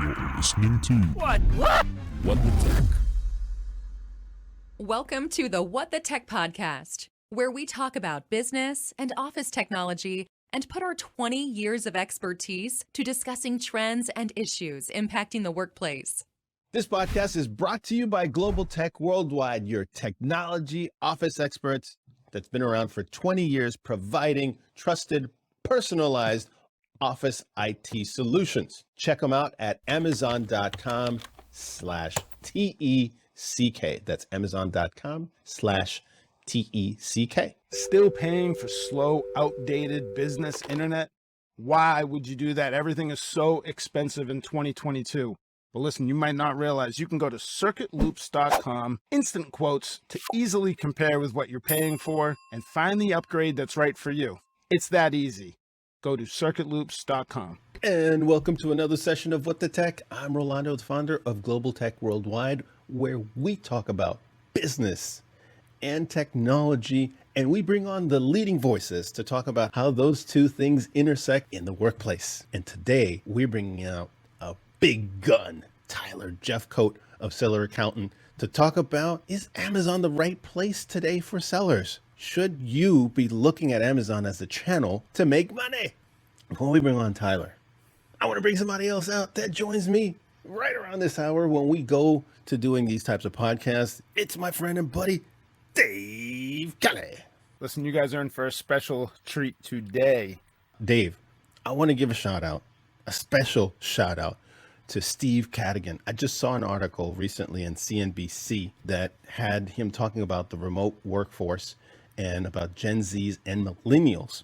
You're listening to What the Tech. Welcome to the What the Tech podcast, where we talk about business and office technology and put our 20 years of expertise to discussing trends and issues impacting the workplace. This podcast is brought to you by Global Teck Worldwide, your technology office experts that's been around for 20 years, providing trusted, personalized office IT solutions. Check them out at amazon.com/TECK. That's amazon.com/TECK. Still paying for slow, outdated business internet? Why would you do that? Everything is so expensive in 2022. But listen, you might not realize you can go to circuitloops.com, instant quotes to easily compare with what you're paying for and find the upgrade that's right for you. It's that easy. Go to circuitloops.com. And welcome to another session of What the Tech. I'm Rolando, the founder of Global Teck Worldwide, where we talk about business and technology, and we bring on the leading voices to talk about how those two things intersect in the workplace. And today we're bringing out a big gun, Tyler Jefcoat of Seller Accountant, to talk about, is Amazon the right place today for sellers? Should you be looking at Amazon as a channel to make money? Before we bring on Tyler, I want to bring somebody else out that joins me right around this hour when we go to doing these types of podcasts. It's my friend and buddy, Dave Kelly. Listen, you guys are in for a special treat today. Dave, I want to give a special shout out to Steve Cadigan. I just saw an article recently in CNBC that had him talking about the remote workforce and about Gen Zs and millennials.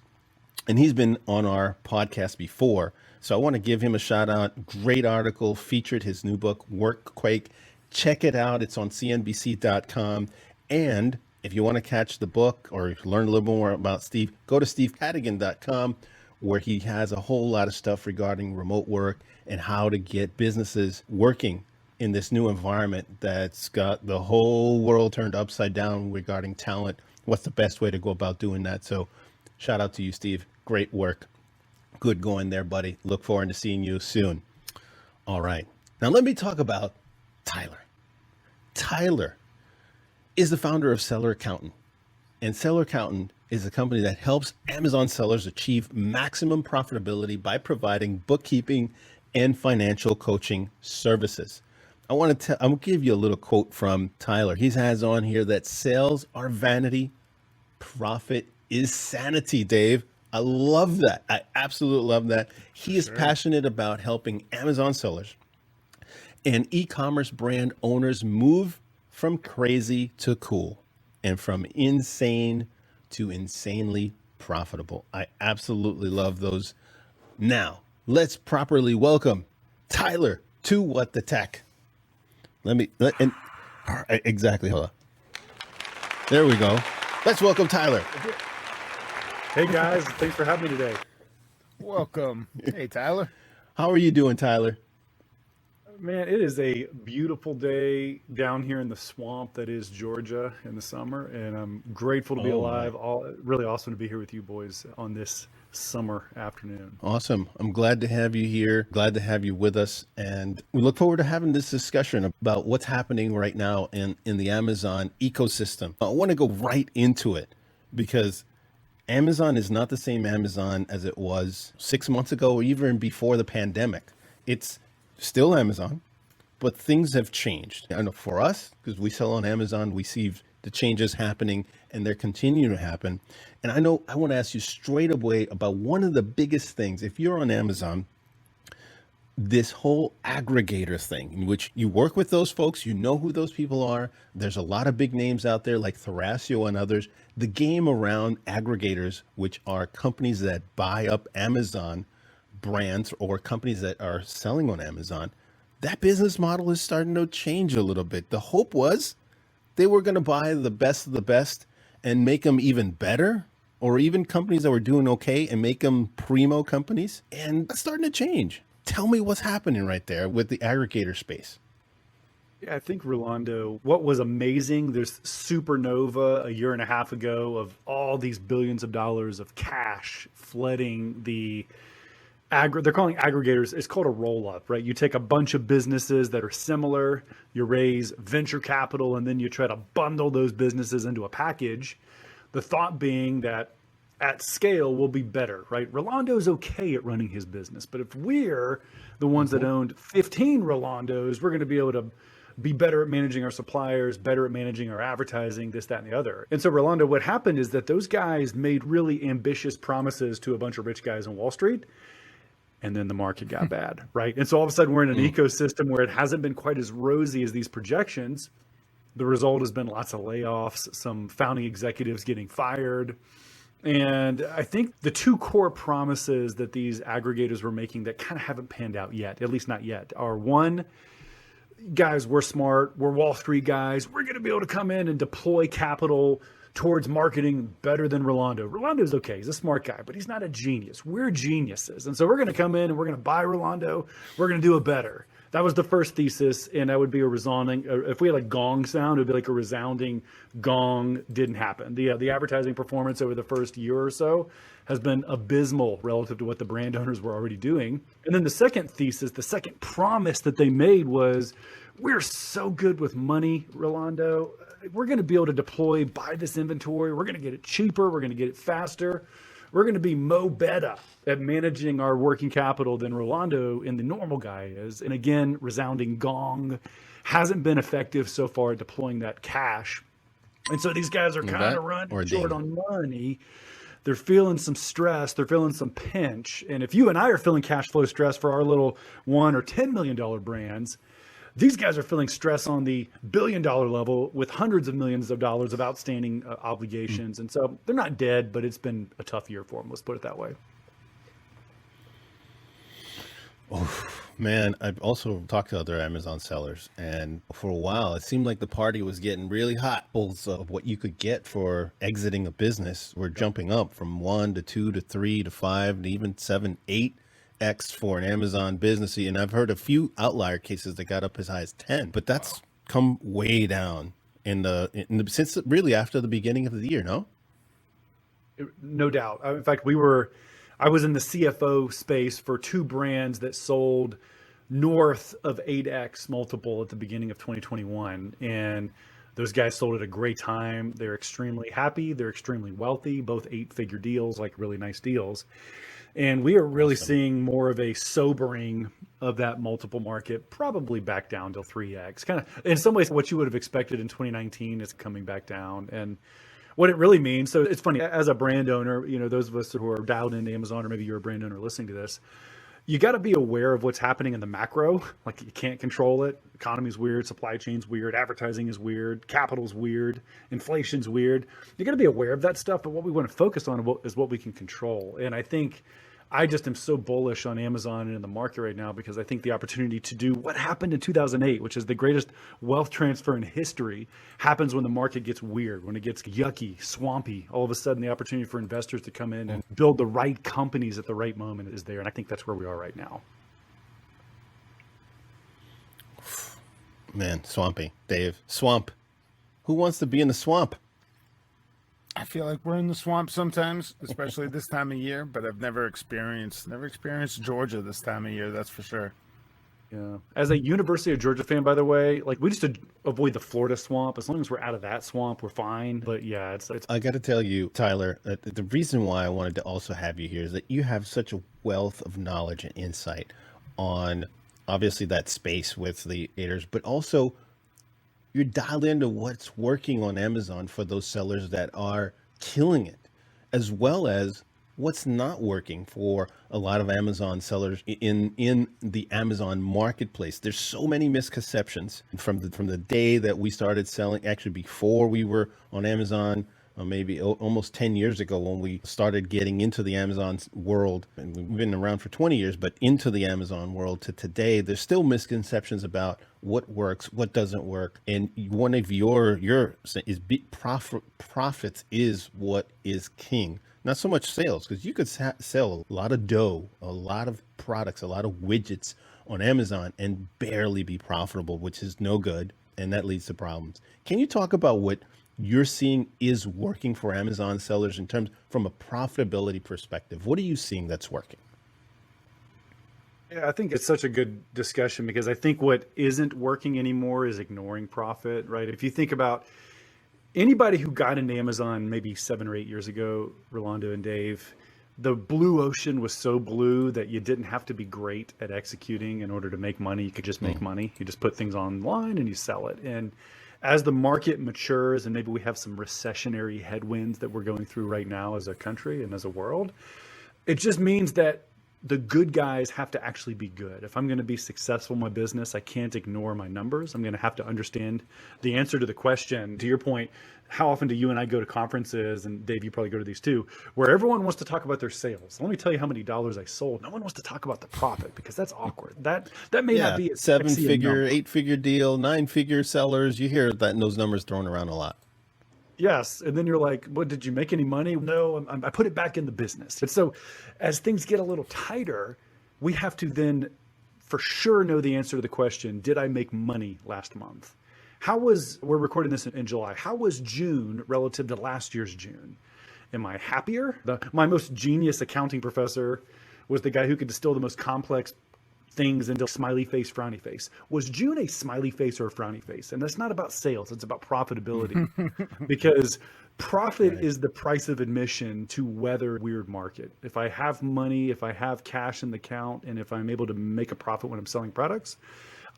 And he's been on our podcast before. So I want to give him a shout out. Great article, featured his new book, Workquake. Check it out. It's on cnbc.com. And if you want to catch the book or learn a little more about Steve, go to stevecadigan.com, where he has a whole lot of stuff regarding remote work and how to get businesses working in this new environment that's got the whole world turned upside down regarding talent. What's the best way to go about doing that? So shout out to you, Steve. Great work. Good going there, buddy. Look forward to seeing you soon. All right. Now let me talk about Tyler. Tyler is the founder of Seller Accountant. And Seller Accountant is a company that helps Amazon sellers achieve maximum profitability by providing bookkeeping and financial coaching services. I'm going to give you a little quote from Tyler. He has on here that sales are vanity, profit is sanity, Dave. I love that. I absolutely love that. He is passionate about helping Amazon sellers and e-commerce brand owners move from crazy to cool and from insane to insanely profitable. I absolutely love those. Now, let's properly welcome Tyler to What the Tech. Exactly. Hold on. There we go. Let's welcome Tyler. Hey guys, thanks for having me today. Welcome. Hey, Tyler. How are you doing, Tyler? Man, it is a beautiful day down here in the swamp that is Georgia in the summer, and I'm grateful to be alive. Really awesome to be here with you boys on this summer afternoon. Awesome. I'm glad to have you here. Glad to have you with us. And we look forward to having this discussion about what's happening right now in the Amazon ecosystem. I want to go right into it because Amazon is not the same Amazon as it was 6 months ago or even before the pandemic. It's still Amazon, but things have changed. I know for us, because we sell on Amazon, we see the changes happening and they're continuing to happen. And I want to ask you straight away about one of the biggest things. If you're on Amazon, this whole aggregator thing, in which you work with those folks, you know who those people are. There's a lot of big names out there like Thrasio and others. The game around aggregators, which are companies that buy up Amazon brands or companies that are selling on Amazon, that business model is starting to change a little bit. The hope was they were going to buy the best of the best and make them even better, or even companies that were doing okay and make them primo companies. And that's starting to change. Tell me what's happening right there with the aggregator space. Yeah, I think, Rolando, what was amazing, there's supernova a year and a half ago of all these billions of dollars of cash flooding the they're calling aggregators. It's called a roll up, right? You take a bunch of businesses that are similar, you raise venture capital, and then you try to bundle those businesses into a package. The thought being that at scale we'll be better, right? Rolando's okay at running his business, but if we're the ones that owned 15 Rolandos, we're going to be able to be better at managing our suppliers, better at managing our advertising, this, that, and the other. And so Rolando, what happened is that those guys made really ambitious promises to a bunch of rich guys on Wall Street. And then the market got bad, right? And so all of a sudden we're in an ecosystem where it hasn't been quite as rosy as these projections. The result has been lots of layoffs, some founding executives getting fired. And I think the two core promises that these aggregators were making that kind of haven't panned out yet, at least not yet, are one, guys, we're smart, we're Wall Street guys, we're going to be able to come in and deploy capital towards marketing better than Rolando. Rolando's okay, he's a smart guy, but he's not a genius. We're geniuses. And so we're going to come in and we're going to buy Rolando, we're going to do it better. That was the first thesis, and that would be a resounding, if we had a gong sound, it would be like a resounding gong. Didn't happen. The advertising performance over the first year or so has been abysmal relative to what the brand owners were already doing. And then the second thesis, the second promise that they made was, we're so good with money, Rolando. We're going to be able to buy this inventory. We're going to get it cheaper. We're going to get it faster. We're going to be better at managing our working capital than Rolando and the normal guy is. And again, resounding gong, hasn't been effective so far at deploying that cash. And so these guys are kind of running short on money. They're feeling some stress. They're feeling some pinch. And if you and I are feeling cash flow stress for our little $1 or $10 million brands, these guys are feeling stress on the billion-dollar level with hundreds of millions of dollars of outstanding obligations. And so they're not dead, but it's been a tough year for them. Let's put it that way. Oh, man, I've also talked to other Amazon sellers, and for a while, it seemed like the party was getting really hot. Both of what you could get for exiting a business were jumping up from 1 to 2 to 3 to 5 to even 7, 8x for an Amazon business. And I've heard a few outlier cases that got up as high as 10, but that's come way down since really after the beginning of the year, no? No doubt. In fact, I was in the CFO space for two brands that sold north of 8x multiple at the beginning of 2021. And those guys sold at a great time. They're extremely happy. They're extremely wealthy, both 8-figure deals, like really nice deals. And we are really seeing more of a sobering of that multiple market, probably back down to 3x. Kind of in some ways, what you would have expected in 2019 is coming back down. And what it really means, so it's funny, as a brand owner, those of us who are dialed into Amazon, or maybe you're a brand owner listening to this, you got to be aware of what's happening in the macro. Like, you can't control it. Economy's weird, supply chain's weird, advertising is weird, capital's weird, inflation's weird. You got to be aware of that stuff, but what we want to focus on is what we can control. And I think I just am so bullish on Amazon and in the market right now, because I think the opportunity to do what happened in 2008, which is the greatest wealth transfer in history, happens when the market gets weird, when it gets yucky, swampy. All of a sudden, the opportunity for investors to come in and build the right companies at the right moment is there. And I think that's where we are right now. Man, swampy. Dave, swamp. Who wants to be in the swamp? I feel like we're in the swamp sometimes, especially this time of year, but I've never experienced Georgia this time of year, that's for sure. Yeah. As a University of Georgia fan, by the way, like, we just avoid the Florida swamp. As long as we're out of that swamp, we're fine. But yeah, it's I got to tell you, Tyler, the reason why I wanted to also have you here is that you have such a wealth of knowledge and insight on obviously that space with the haters, but also you're dialed into what's working on Amazon for those sellers that are killing it, as well as what's not working for a lot of Amazon sellers in the Amazon marketplace. There's so many misconceptions from the day that we started selling, actually before we were on Amazon, maybe almost 10 years ago when we started getting into the Amazon world. And we've been around for 20 years, but into the Amazon world to today, there's still misconceptions about what works, what doesn't work. And one of your is profits is what is king. Not so much sales, because you could sell a lot of dough, a lot of products, a lot of widgets on Amazon and barely be profitable, which is no good. And that leads to problems. Can you talk about what you're seeing is working for Amazon sellers in terms from a profitability perspective? What are you seeing that's working? Yeah, I think it's such a good discussion because I think what isn't working anymore is ignoring profit, right? If you think about anybody who got into Amazon maybe 7 or 8 years ago, Rolando and Dave, the blue ocean was so blue that you didn't have to be great at executing in order to make money. You could just make money. You just put things online and you sell it. And as the market matures, and maybe we have some recessionary headwinds that we're going through right now as a country and as a world, it just means that the good guys have to actually be good. If I'm going to be successful in my business, I can't ignore my numbers. I'm going to have to understand the answer to the question. To your point, how often do you and I go to conferences, and Dave, you probably go to these too, where everyone wants to talk about their sales? Let me tell you how many dollars I sold. No one wants to talk about the profit because that's awkward. That may not be a sexy 7-figure, number. 8-figure deal, 9-figure sellers. You hear that those numbers thrown around a lot. Yes. And then you're like, what, did you make any money? No, I put it back in the business. And so as things get a little tighter, we have to then for sure know the answer to the question, did I make money last month? We're recording this in July. How was June relative to last year's June? Am I happier? My most genius accounting professor was the guy who could distill the most complex things into smiley face, frowny face. Was June a smiley face or a frowny face? And that's not about sales. It's about profitability because profit is the price of admission to weather a weird market. If I have money, if I have cash in the account, and if I'm able to make a profit when I'm selling products,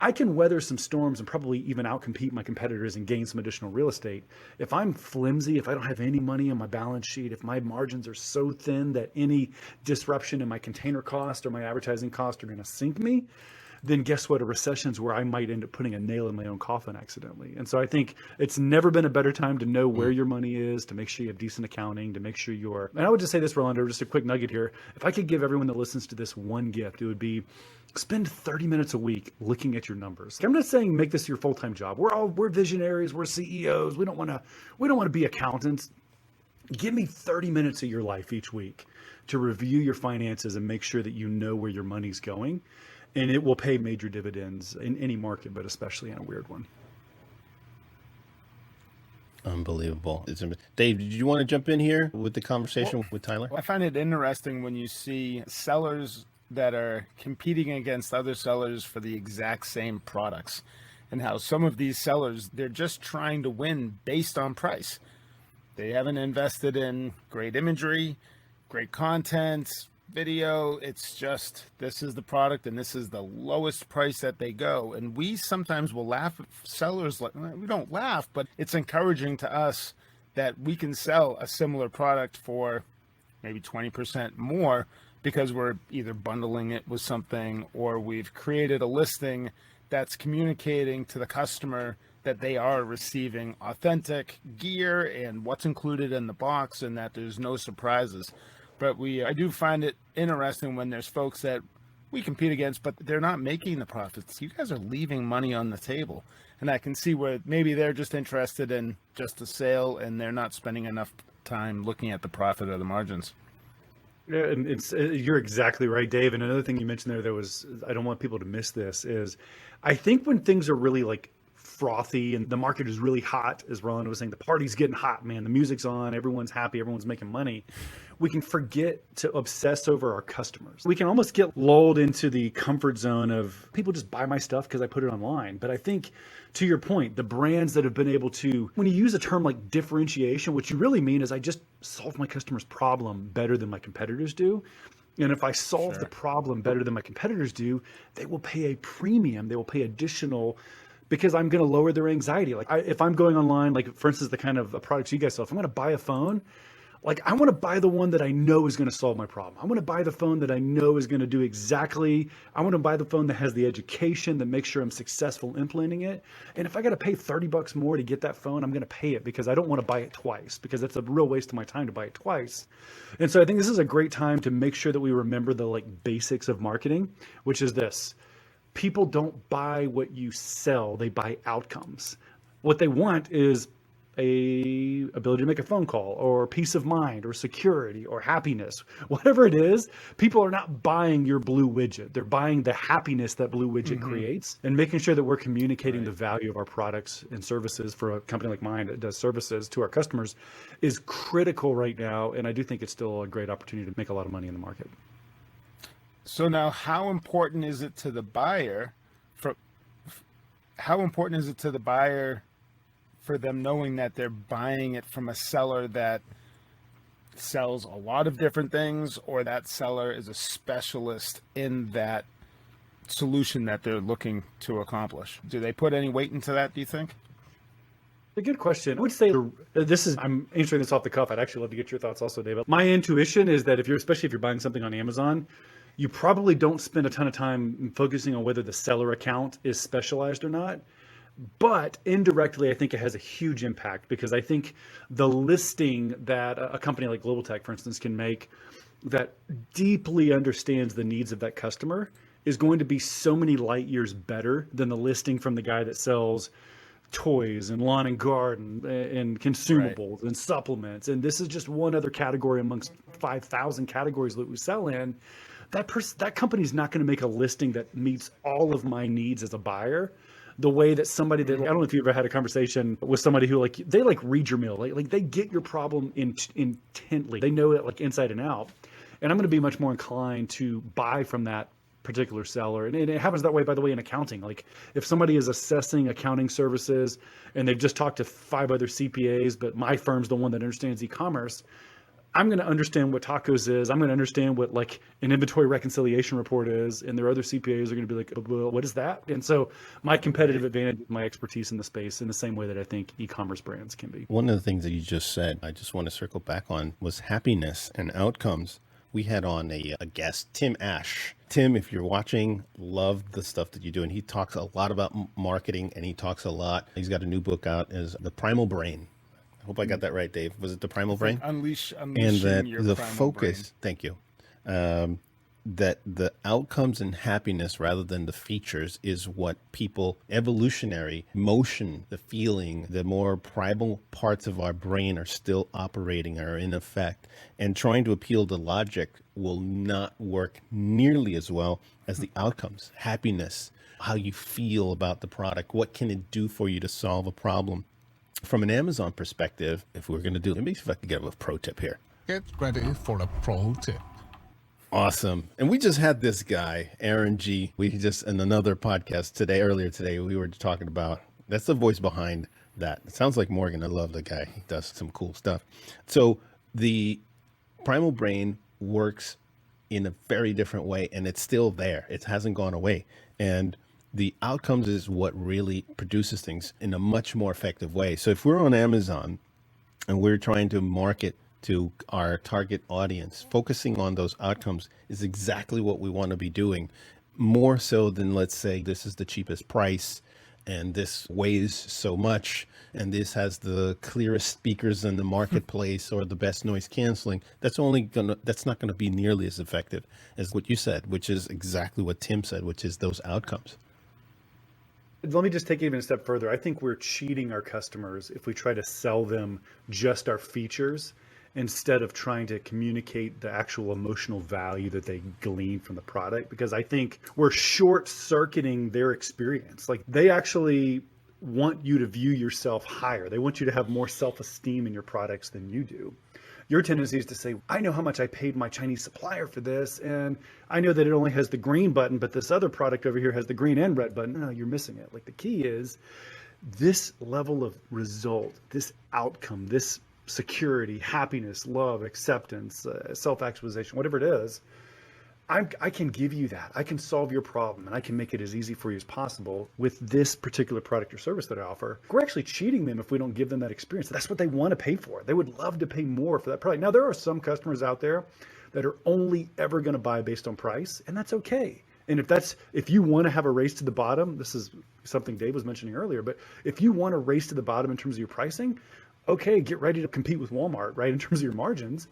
I can weather some storms and probably even outcompete my competitors and gain some additional real estate. If I'm flimsy, if I don't have any money on my balance sheet, if my margins are so thin that any disruption in my container cost or my advertising cost are going to sink me, then guess what? A recession's where I might end up putting a nail in my own coffin accidentally. And so I think it's never been a better time to know where your money is, to make sure you have decent accounting, to make sure and I would just say this, Rolando, just a quick nugget here. If I could give everyone that listens to this one gift, it would be spend 30 minutes a week looking at your numbers. I'm not saying make this your full-time job. We're visionaries, we're CEOs. We don't want to be accountants. Give me 30 minutes of your life each week to review your finances and make sure that you know where your money's going. And it will pay major dividends in any market, but especially in a weird one. Unbelievable. Dave, did you want to jump in here with the conversation with Tyler? I find it interesting when you see sellers that are competing against other sellers for the exact same products, and how some of these sellers, they're just trying to win based on price. They haven't invested in great imagery, great content, video. It's just, this is the product and this is the lowest price that they go. And we sometimes will laugh at sellers. We don't laugh, but it's encouraging to us that we can sell a similar product for maybe 20% more because we're either bundling it with something or we've created a listing that's communicating to the customer that they are receiving authentic gear and what's included in the box and that there's no surprises. But I do find it interesting when there's folks that we compete against, but they're not making the profits. You guys are leaving money on the table. And I can see where maybe they're just interested in just a sale and they're not spending enough time looking at the profit or the margins. Yeah, and you're exactly right, Dave. And another thing you mentioned there that was, I don't want people to miss this, is I think when things are really like frothy and the market is really hot, as Rolando was saying, the party's getting hot, man, the music's on, everyone's happy, everyone's making money, we can forget to obsess over our customers. We can almost get lulled into the comfort zone of people just buy my stuff because I put it online. But I think, to your point, the brands that have been able to, when you use a term like differentiation, what you really mean is I just solve my customer's problem better than my competitors do. And if I solve the problem better than my competitors do, they will pay a premium, they will pay additional, because I'm going to lower their anxiety. Like if I'm going online, like for instance, the kind of products you guys sell, if I'm going to buy a phone, like I want to buy the one that I know is going to solve my problem. I want to buy the phone that I know is going to do I want to buy the phone that has the education that makes sure I'm successful implementing it. And if I got to pay $30 more to get that phone, I'm going to pay it because I don't want to buy it twice, because that's a real waste of my time to buy it twice. And so I think this is a great time to make sure that we remember the like basics of marketing, which is this: people don't buy what you sell, they buy outcomes. What they want is a ability to make a phone call, or peace of mind, or security, or happiness. Whatever it is, people are not buying your blue widget. They're buying the happiness that blue widget creates, and making sure that we're communicating the value of our products and services. For a company like mine that does services to our customers is critical right now. And I do think it's still a great opportunity to make a lot of money in the market. So now, how important is it to the buyer for for them knowing that they're buying it from a seller that sells a lot of different things, or that seller is a specialist in that solution that they're looking to accomplish? Do they put any weight into that, do you think? A good question. I would say I'm answering this off the cuff. I'd actually love to get your thoughts also, David. My intuition is that especially if you're buying something on Amazon, you probably don't spend a ton of time focusing on whether the seller account is specialized or not. But indirectly, I think it has a huge impact, because I think the listing that a company like Global Teck, for instance, can make that deeply understands the needs of that customer is going to be so many light years better than the listing from the guy that sells toys and lawn and garden and consumables and supplements. And this is just one other category amongst 5,000 categories that we sell in. That company's not going to make a listing that meets all of my needs as a buyer the way that somebody that, I don't know if you've ever had a conversation with somebody who they read your mail, like they get your problem intently. They know it like inside and out. And I'm going to be much more inclined to buy from that particular seller. And it happens that way, by the way, in accounting. Like if somebody is assessing accounting services and they've just talked to 5 other CPAs, but my firm's the one that understands e-commerce, I'm going to understand what tacos is. I'm going to understand what like an inventory reconciliation report is. And their other CPAs are going to be like, well, what is that? And so my competitive advantage is my expertise in the space, in the same way that I think e-commerce brands can be. One of the things that you just said, I just want to circle back on, was happiness and outcomes. We had on a guest, Tim Ash. Tim, if you're watching, love the stuff that you do. And he talks a lot about marketing, and he's got a new book out, is The Primal Brain. I hope I got that right, Dave. Was it The Primal Brain? Unleashing and that your the primal focus, brain. thank you, that the outcomes and happiness rather than the features is what people, evolutionary motion, the feeling, the more primal parts of our brain are still operating, are in effect, and trying to appeal to logic will not work nearly as well as the outcomes. Happiness, how you feel about the product, what can it do for you to solve a problem. From an Amazon perspective, if we're going to do, let me see if I can get a pro tip here. Get ready for a pro tip. Awesome. And we just had this guy, Aaron G. In another podcast earlier today, we were talking about, that's the voice behind that. It sounds like Morgan. I love the guy. He does some cool stuff. So the primal brain works in a very different way, and it's still there. It hasn't gone away. And the outcomes is what really produces things in a much more effective way. So if we're on Amazon and we're trying to market to our target audience, focusing on those outcomes is exactly what we want to be doing, more so than, let's say, this is the cheapest price and this weighs so much and this has the clearest speakers in the marketplace or the best noise canceling. That's not going to be nearly as effective as what you said, which is exactly what Tim said, which is those outcomes. Let me just take it even a step further. I think we're cheating our customers if we try to sell them just our features instead of trying to communicate the actual emotional value that they glean from the product, because I think we're short-circuiting their experience. Like, they actually want you to view yourself higher. They want you to have more self-esteem in your products than you do. Your tendency is to say, I know how much I paid my Chinese supplier for this, and I know that it only has the green button, but this other product over here has the green and red button. No, you're missing it. Like, the key is this level of result, this outcome, this security, happiness, love, acceptance, self-actualization, whatever it is. I can give you that. I can solve your problem, and I can make it as easy for you as possible with this particular product or service that I offer. We're actually cheating them if we don't give them that experience. That's what they want to pay for. They would love to pay more for that product. Now, there are some customers out there that are only ever going to buy based on price, and that's okay. And if you want to have a race to the bottom, this is something Dave was mentioning earlier, but if you want to race to the bottom in terms of your pricing, okay, get ready to compete with Walmart, right, in terms of your margins.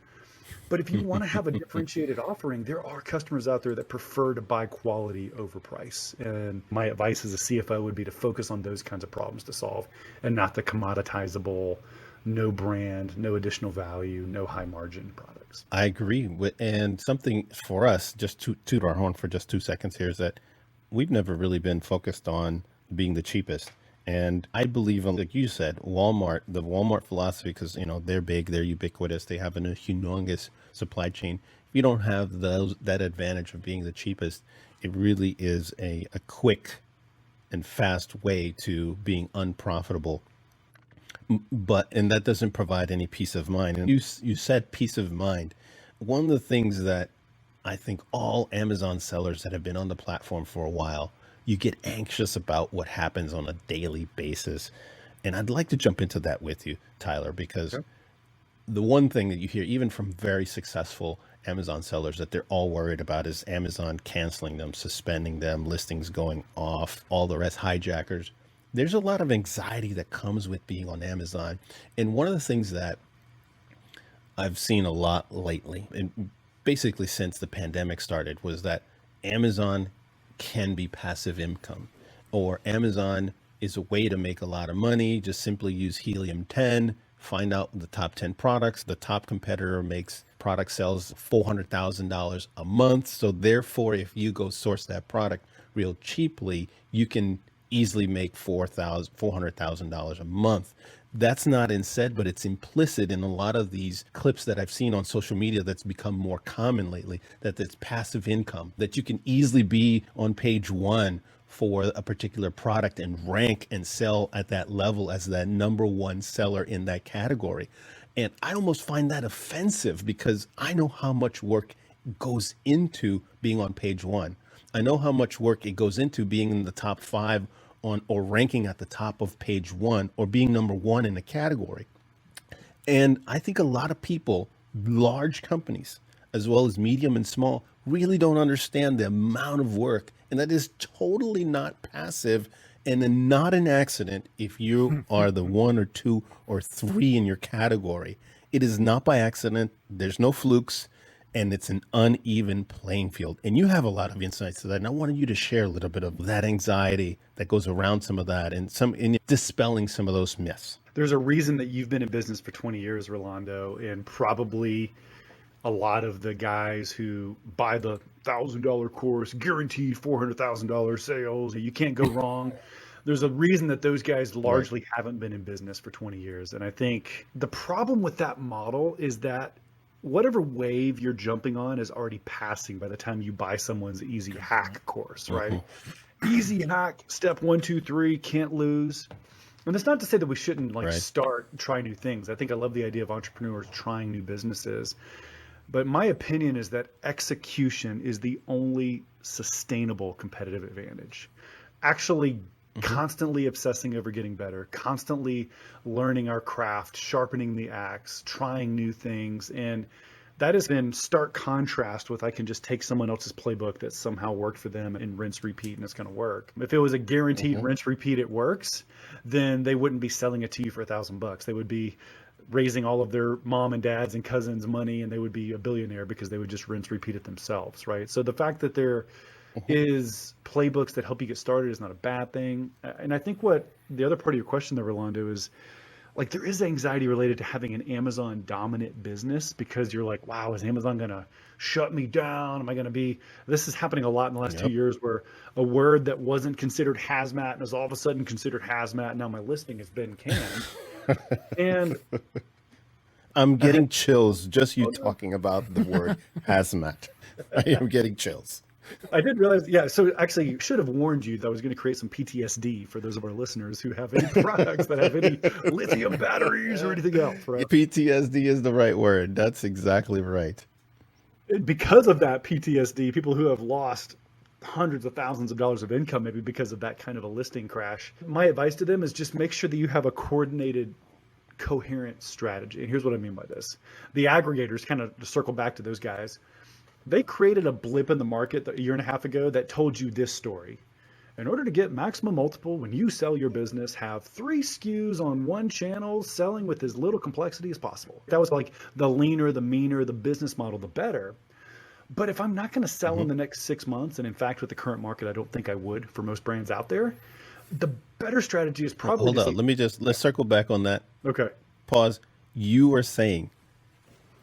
But if you want to have a differentiated offering, there are customers out there that prefer to buy quality over price. And my advice as a CFO would be to focus on those kinds of problems to solve, and not the commoditizable, no brand, no additional value, no high margin products. I agree. And something for us, just to toot our horn for just 2 seconds here, is that we've never really been focused on being the cheapest. And I believe, like you said, Walmart, the Walmart philosophy, because they're big, they're ubiquitous, they have a humongous supply chain. If you don't have that advantage of being the cheapest, it really is a quick and fast way to being unprofitable. And that doesn't provide any peace of mind. And you said peace of mind. One of the things that I think all Amazon sellers that have been on the platform for a while, you get anxious about what happens on a daily basis. And I'd like to jump into that with you, Tyler, because the one thing that you hear, even from very successful Amazon sellers, that they're all worried about is Amazon canceling them, suspending them, listings going off, all the rest, hijackers. There's a lot of anxiety that comes with being on Amazon. And one of the things that I've seen a lot lately, and basically since the pandemic started, was that Amazon can be passive income, or Amazon is a way to make a lot of money. Just simply use helium-10, find out the top 10 products. The top competitor makes product sells $400,000 a month. So therefore, if you go source that product real cheaply, you can easily make $400,000 a month. That's not said, but it's implicit in a lot of these clips that I've seen on social media that's become more common lately, that it's passive income, that you can easily be on page one for a particular product and rank and sell at that level as that number one seller in that category. And I almost find that offensive because I know how much work goes into being on page one. I know how much work it goes into being in the top 5 on, or ranking at the top of page one, or being number one in a category. And I think a lot of people, large companies, as well as medium and small, really don't understand the amount of work. And that is totally not passive and not an accident if you are the 1 or 2 or 3 in your category. It is not by accident. There's no flukes. And it's an uneven playing field. And you have a lot of insights to that. And I wanted you to share a little bit of that anxiety that goes around some of that, and in dispelling some of those myths. There's a reason that you've been in business for 20 years, Rolando, and probably a lot of the guys who buy the $1,000 course, guaranteed $400,000 sales, you can't go wrong. There's a reason that those guys largely haven't been in business for 20 years. And I think the problem with that model is that whatever wave you're jumping on is already passing by the time you buy someone's easy hack course, right? Easy hack, step 1, 2, 3, can't lose. And it's not to say that we shouldn't start, try new things. I think I love the idea of entrepreneurs trying new businesses. But my opinion is that execution is the only sustainable competitive advantage. Actually constantly obsessing over getting better, constantly learning our craft, sharpening the axe, trying new things. And that is in stark contrast with I can just take someone else's playbook that somehow worked for them and rinse, repeat, and it's going to work. If it was a guaranteed rinse, repeat, it works, then they wouldn't be selling it to you for $1,000. They would be raising all of their mom and dads and cousins money, and they would be a billionaire because they would just rinse, repeat it themselves, right? So the fact that there is playbooks that help you get started is not a bad thing. And I think what the other part of your question there, Rolando, is like there is anxiety related to having an Amazon dominant business because you're like, wow, is Amazon going to shut me down? Am I going to be, this is happening a lot in the last 2 years where a word that wasn't considered hazmat and is all of a sudden considered hazmat. Now my listing has been canned. And I'm getting chills just you talking about the word hazmat. I am getting chills. I didn't realize. Yeah. So actually, should have warned you that I was going to create some PTSD for those of our listeners who have any products that have any lithium batteries or anything else. Right? PTSD is the right word. That's exactly right. And because of that PTSD, people who have lost hundreds of thousands of dollars of income, maybe because of that kind of a listing crash, my advice to them is just make sure that you have a coordinated, coherent strategy. And here's what I mean by this. The aggregators, kind of to circle back to those guys, they created a blip in the market a year and a half ago that told you this story. In order to get maximum multiple when you sell your business, have 3 SKUs on one channel selling with as little complexity as possible. That was like the leaner, the meaner, the business model, the better. But if I'm not going to sell in the next 6 months, and in fact, with the current market, I don't think I would for most brands out there, the better strategy is probably— Hold on, let's circle back on that. Okay. Pause. You are saying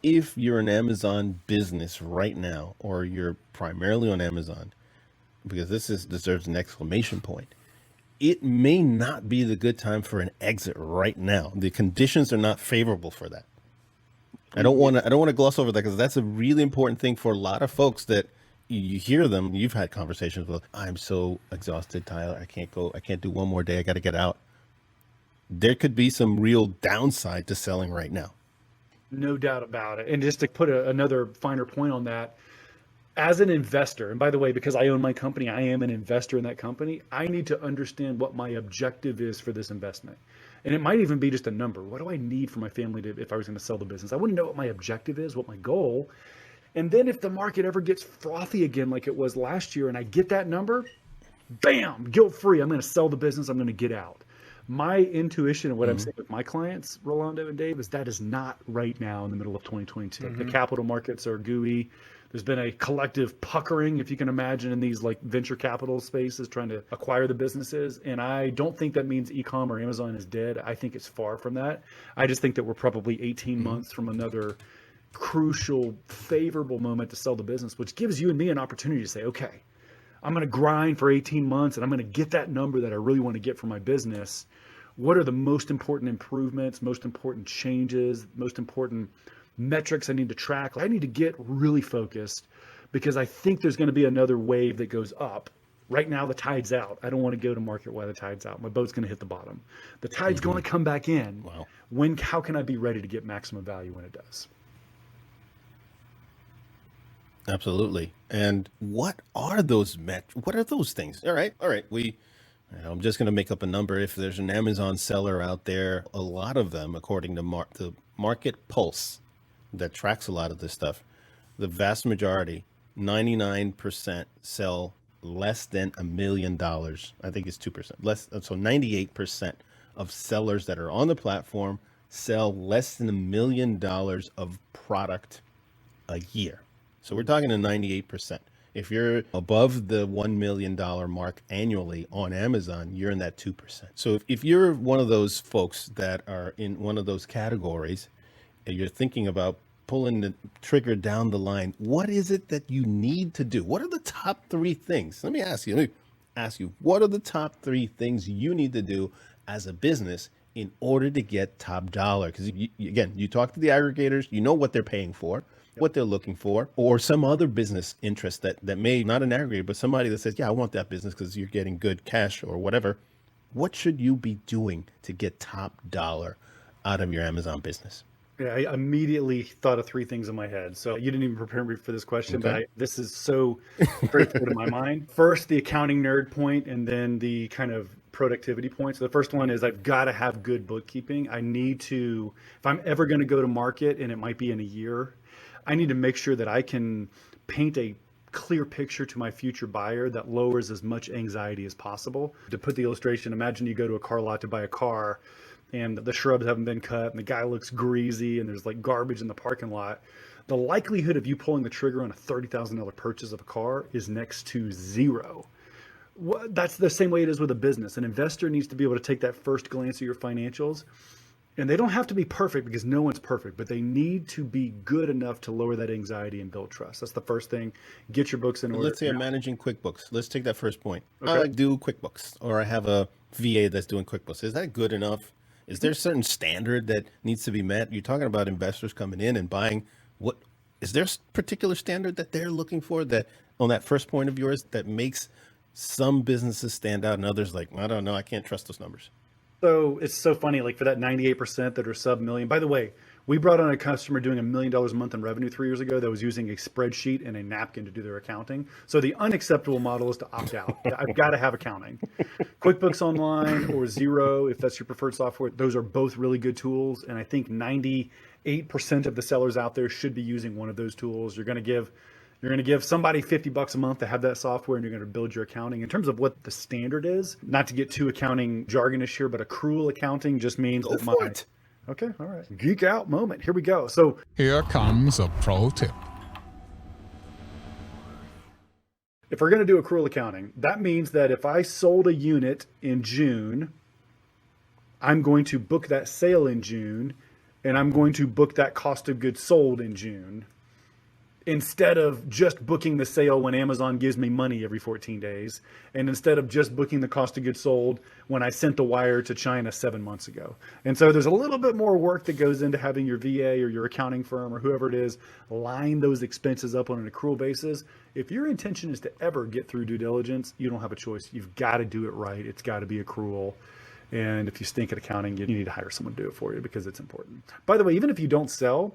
if you're an Amazon business right now, or you're primarily on Amazon, because this deserves an exclamation point, it may not be the good time for an exit right now. The conditions are not favorable for that. I don't want to gloss over that, because that's a really important thing for a lot of folks that you hear them. You've had conversations with, I'm so exhausted, Tyler. I can't do one more day. I got to get out. There could be some real downside to selling right now. No doubt about it. And just to put another finer point on that, as an investor, and by the way, because I own my company, I am an investor in that company, I need to understand what my objective is for this investment. And it might even be just a number. What do I need for my family if I was going to sell the business? I want to know what my objective is, what my goal. And then if the market ever gets frothy again like it was last year and I get that number, bam, guilt-free, I'm going to sell the business, I'm going to get out. My intuition and what I'm saying with my clients, Rolando and Dave, is that is not right now in the middle of 2022. The capital markets are gooey. There's been a collective puckering, if you can imagine, in these like venture capital spaces trying to acquire the businesses. And I don't think that means e-com or Amazon is dead. I think it's far from that. I just think that we're probably 18 months from another crucial, favorable moment to sell the business, which gives you and me an opportunity to say, okay, I'm going to grind for 18 months and I'm going to get that number that I really want to get for my business. What are the most important improvements, most important changes, most important metrics I need to track? I need to get really focused, because I think there's going to be another wave that goes up. Right now, the tide's out. I don't want to go to market while the tide's out. My boat's going to hit the bottom. The tide's going to come back in. Wow. How can I be ready to get maximum value when it does? Absolutely. And what are those what are those things? All right. I'm just going to make up a number. If there's an Amazon seller out there, a lot of them, according to the Market Pulse that tracks a lot of this stuff, the vast majority, 99%, sell less than $1 million. I think it's 2%. So 98% of sellers that are on the platform sell less than $1 million of product a year. So we're talking to 98%. If you're above the $1 million mark annually on Amazon, you're in that 2%. So if you're one of those folks that are in one of those categories, and you're thinking about pulling the trigger down the line, what is it that you need to do? What are the top 3 things? Let me ask you, what are the top 3 things you need to do as a business in order to get top dollar? Because again, you talk to the aggregators, you know what they're paying for, what they're looking for, or some other business interest that may, not an aggregator, but somebody that says, yeah, I want that business because you're getting good cash or whatever. What should you be doing to get top dollar out of your Amazon business? Yeah, I immediately thought of 3 things in my head. So you didn't even prepare me for this question, Okay. but this is so straightforward in my mind. First, the accounting nerd point, and then the kind of productivity point. So the first one is I've got to have good bookkeeping. I need to, if I'm ever going to go to market, and it might be in a year, I need to make sure that I can paint a clear picture to my future buyer that lowers as much anxiety as possible. To put the illustration, imagine you go to a car lot to buy a car, and the shrubs haven't been cut, and the guy looks greasy, and there's like garbage in the parking lot. The likelihood of you pulling the trigger on a $30,000 purchase of a car is next to 0. That's the same way it is with a business. An investor needs to be able to take that first glance at your financials, and they don't have to be perfect, because no one's perfect, but they need to be good enough to lower that anxiety and build trust. That's the first thing. Get your books in order. Let's say I'm managing QuickBooks. Let's take that first point. Okay. I do QuickBooks, or I have a VA that's doing QuickBooks. Is that good enough? Is there a certain standard that needs to be met? You're talking about investors coming in and buying. What is there a particular standard that they're looking for, that on that first point of yours, that makes some businesses stand out and others like, I don't know, I can't trust those numbers? So it's so funny, like for that 98% that are sub million. By the way, we brought on a customer doing $1 million a month in revenue 3 years ago that was using a spreadsheet and a napkin to do their accounting. So the unacceptable model is to opt out. I've got to have accounting. QuickBooks Online or Xero, if that's your preferred software, those are both really good tools. And I think 98% of the sellers out there should be using one of those tools. You're going to give somebody $50 a month to have that software, and you're going to build your accounting. In terms of what the standard is, not to get too accounting jargonish here, but accrual accounting just means that my... Okay, all right. Geek out moment. Here we go. So Here comes a pro tip. if we're going to do accrual accounting, that means that if I sold a unit in June, I'm going to book that sale in June, and I'm going to book that cost of goods sold in June. instead of just booking the sale when Amazon gives me money every 14 days, and instead of just booking the cost of goods sold when I sent the wire to China 7 months ago. And so there's a little bit more work that goes into having your VA or your accounting firm or whoever it is line those expenses up on an accrual basis. If your intention is to ever get through due diligence, you don't have a choice. You've got to do it right. It's got to be accrual. And if you stink at accounting, you need to hire someone to do it for you because it's important. By the way, even if you don't sell,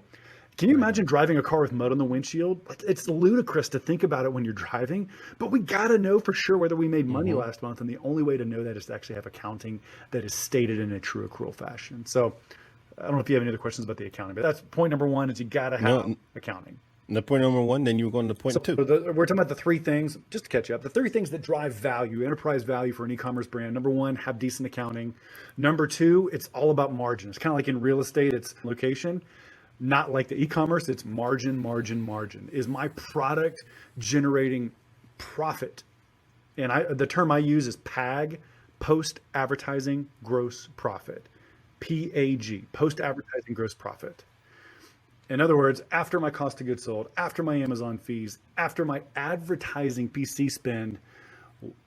can you imagine driving a car with mud on the windshield? It's ludicrous to think about it when you're driving, but we got to know for sure whether we made money last month. And the only way to know that is to actually have accounting that is stated in a true accrual fashion. So I don't know if you have any other questions about the accounting, but that's point number one is you got to have accounting. The point number one, then you were going to point two. We're talking about the three things, just to catch you up, the three things that drive value, enterprise value for an e-commerce brand. Number one, have decent accounting. Number two, it's all about margin. It's kind of like in real estate, it's location. Not like the e-commerce, it's margin, margin, margin. Is my product generating profit? And the term I use is PAG, post advertising gross profit. PAG, post advertising gross profit. In other words, after my cost of goods sold, after my Amazon fees, after my advertising PC spend,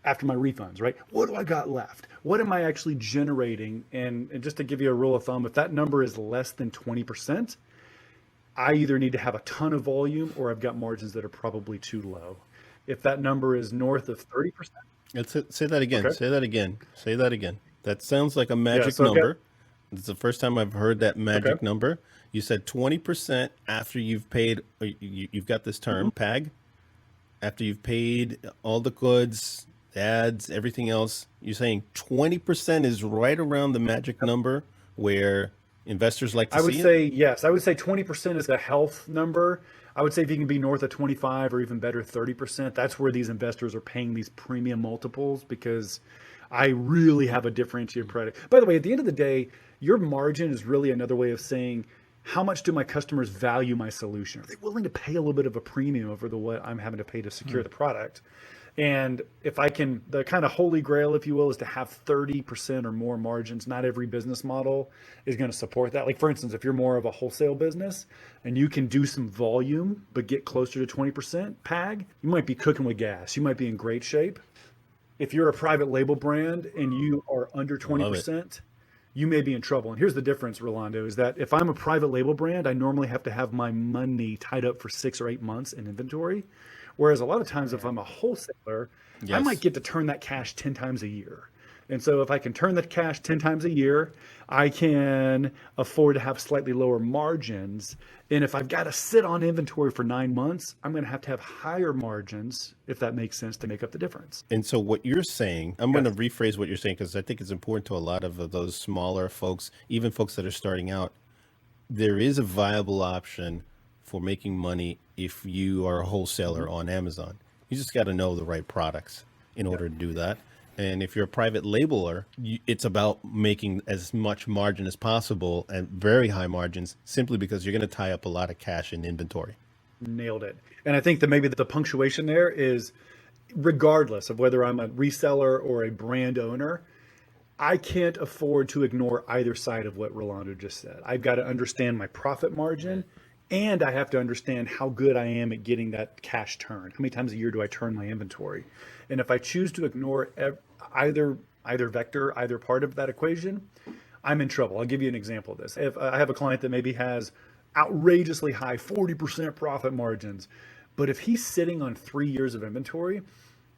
after my refunds, right? What do I got left? What am I actually generating? And just to give you a rule of thumb, if that number is less than 20%, I either need to have a ton of volume or I've got margins that are probably too low. If that number is north of 30%. Say that again. Okay. Say that again. Say that again. That sounds like a magic number. It's the first time I've heard that magic number. You said 20% after you've paid, you've got this term, PAG, after you've paid all the goods, ads, everything else. You're saying 20% is right around the magic number where investors like to see it? I would say, yes. I would say 20% is the health number. I would say if you can be north of 25 or even better, 30%, that's where these investors are paying these premium multiples because I really have a differentiated product. By the way, at the end of the day, your margin is really another way of saying, how much do my customers value my solution? Are they willing to pay a little bit of a premium over what I'm having to pay to secure the product? And if I can, the kind of holy grail, if you will, is to have 30% or more margins. Not every business model is going to support that. Like for instance, if you're more of a wholesale business and you can do some volume, but get closer to 20% PAG, you might be cooking with gas. You might be in great shape. If you're a private label brand and you are under 20%, you may be in trouble. And here's the difference, Rolando, is that if I'm a private label brand, I normally have to have my money tied up for 6 or 8 months in inventory. Whereas a lot of times if I'm a wholesaler, I might get to turn that cash 10 times a year. And so if I can turn that cash 10 times a year, I can afford to have slightly lower margins. And if I've got to sit on inventory for 9 months, I'm going to have higher margins, if that makes sense, to make up the difference. And so what you're saying, I'm going to rephrase what you're saying, because I think it's important to a lot of those smaller folks, even folks that are starting out. There is a viable option for making money if you are a wholesaler on Amazon. You just got to know the right products in order to do that. And if you're a private labeler, it's about making as much margin as possible and very high margins, simply because you're going to tie up a lot of cash in inventory. Nailed it. And I think that maybe the punctuation there is, regardless of whether I'm a reseller or a brand owner, I can't afford to ignore either side of what Rolando just said. I've got to understand my profit margin, and I have to understand how good I am at getting that cash turn. How many times a year do I turn my inventory? And if I choose to ignore either vector, either part of that equation, I'm in trouble. I'll give you an example of this. If I have a client that maybe has outrageously high 40% profit margins, but if he's sitting on 3 years of inventory,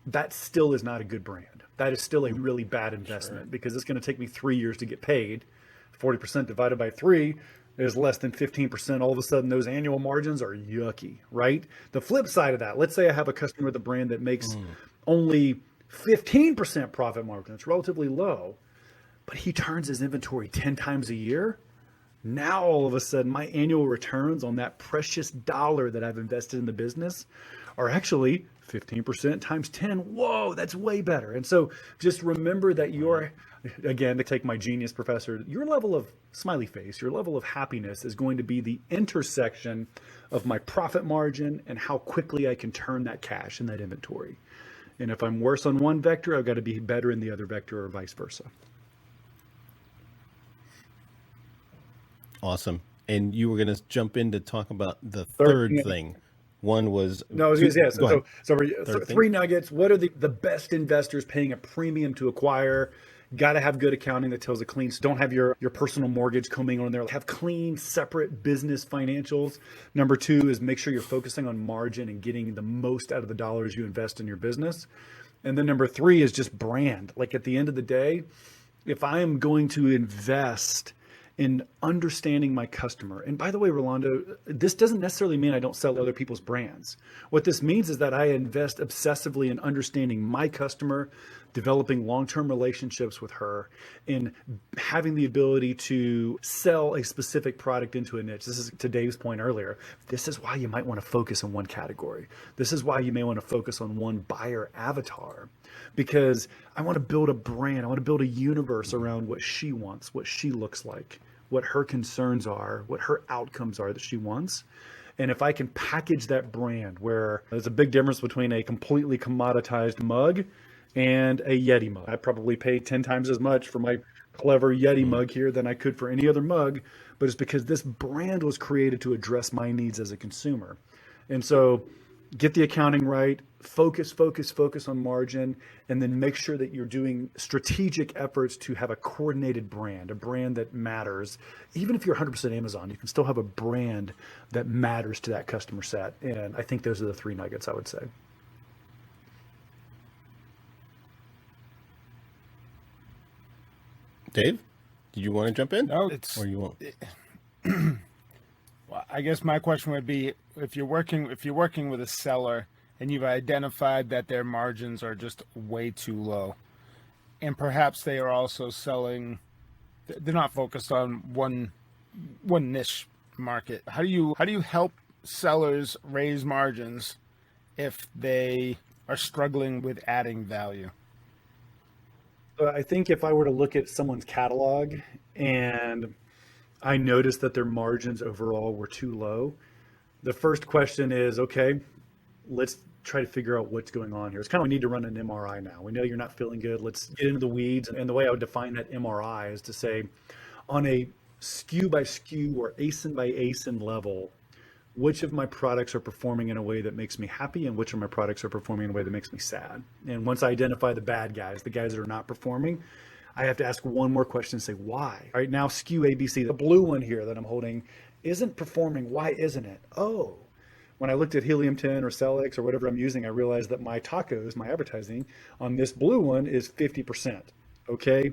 that still is not a good brand. That is still a really bad investment because it's going to take me 3 years to get paid. 40% divided by 3 is less than 15%. All of a sudden, those annual margins are yucky, right? The flip side of that, let's say I have a customer with a brand that makes only 15% profit margin. It's relatively low, but he turns his inventory 10 times a year. Now, all of a sudden, my annual returns on that precious dollar that I've invested in the business are actually 15% times 10. Whoa, that's way better. And so just remember that you're, again, to take my genius professor, your level of smiley face, your level of happiness is going to be the intersection of my profit margin and how quickly I can turn that cash in that inventory. And if I'm worse on one vector, I've got to be better in the other vector, or vice versa. Awesome. And you were going to jump in to talk about the third thing. One was No, two, yeah. go ahead. Third thing. Three nuggets. What are the best investors paying a premium to acquire? Got to have good accounting that tells a clean. So don't have your personal mortgage commingling in there. Have clean, separate business financials. Number two is make sure you're focusing on margin and getting the most out of the dollars you invest in your business. And then number three is just brand. Like at the end of the day, if I am going to invest in understanding my customer. And by the way, Rolando, this doesn't necessarily mean I don't sell other people's brands. What this means is that I invest obsessively in understanding my customer, developing long-term relationships with her, and having the ability to sell a specific product into a niche. This is to Dave's point earlier. This is why you might want to focus on one category. This is why you may want to focus on one buyer avatar, because I want to build a brand. I want to build a universe around what she wants, what she looks like, what her concerns are, what her outcomes are that she wants. And if I can package that brand, where there's a big difference between a completely commoditized mug and a Yeti mug. I probably pay 10 times as much for my clever Yeti mug here than I could for any other mug, but it's because this brand was created to address my needs as a consumer. And so get the accounting right, focus on margin, and then make sure that you're doing strategic efforts to have a coordinated brand, a brand that matters. Even if you're 100% Amazon, you can still have a brand that matters to that customer set. And I think those are the three nuggets I would say. Dave, did you want to jump in? No, Or you won't? Well, I guess my question would be, if you're working with a seller and you've identified that their margins are just way too low, and perhaps they are also selling, they're not focused on one niche market. How do you help sellers raise margins if they are struggling with adding value? I think if I were to look at someone's catalog and I noticed that their margins overall were too low, the first question is, okay, let's try to figure out what's going on here. It's kind of, we need to run an MRI now. We know you're not feeling good. Let's get into the weeds. And the way I would define that MRI is to say, on a SKU by SKU or ASIN by ASIN level, which of my products are performing in a way that makes me happy and which of my products are performing in a way that makes me sad. And once I identify the bad guys, the guys that are not performing, I have to ask one more question and say, why? All right, now SKU ABC, the blue one here that I'm holding isn't performing. Why isn't it? Oh, when I looked at Helium 10 or Cellix or whatever I'm using, I realized that my tacos, my advertising on this blue one is 50%. Okay.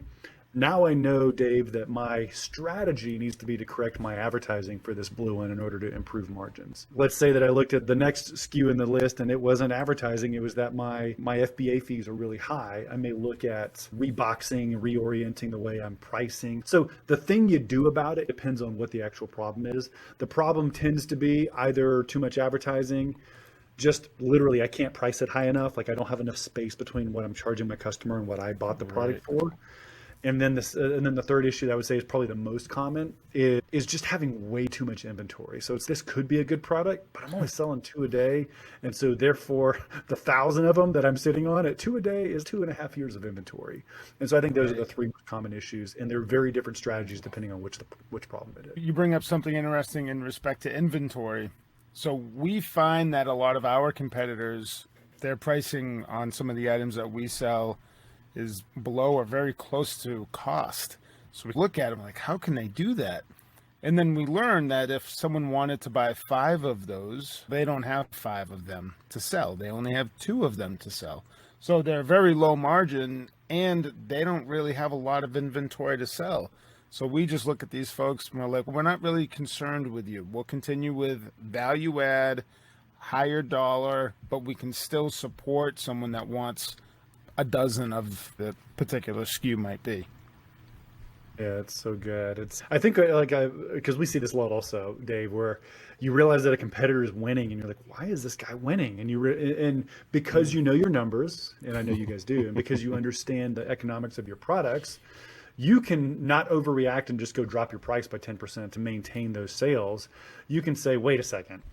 Now I know, Dave, that my strategy needs to be to correct my advertising for this blue one in order to improve margins. Let's say that I looked at the next SKU in the list and it wasn't advertising, it was that my FBA fees are really high. I may look at reboxing, reorienting the way I'm pricing. So the thing you do about it depends on what the actual problem is. The problem tends to be either too much advertising, just literally I can't price it high enough, like I don't have enough space between what I'm charging my customer and what I bought the product for. And then the third issue that I would say is probably the most common is just having way too much inventory. So this could be a good product, but I'm only selling 2 a day. And so therefore the 1,000 of them that I'm sitting on at 2 a day is 2.5 years of inventory. And so I think those are the three common issues, and they're very different strategies depending on which problem it is. You bring up something interesting in respect to inventory. So we find that a lot of our competitors, their pricing on some of the items that we sell is below or very close to cost. So we look at them like, how can they do that? And then we learn that if someone wanted to buy 5 of those, they don't have 5 of them to sell. They only have 2 of them to sell. So they're very low margin and they don't really have a lot of inventory to sell. So we just look at these folks and we're like, we're not really concerned with you. We'll continue with value add, higher dollar, but we can still support someone that wants a dozen of the particular SKU might be. Yeah, it's so good. I think because we see this a lot also, Dave, where you realize that a competitor is winning and you're like, why is this guy winning? And and because you know your numbers, and I know you guys do, and because you understand the economics of your products, you can not overreact and just go drop your price by 10% to maintain those sales. You can say, wait a second,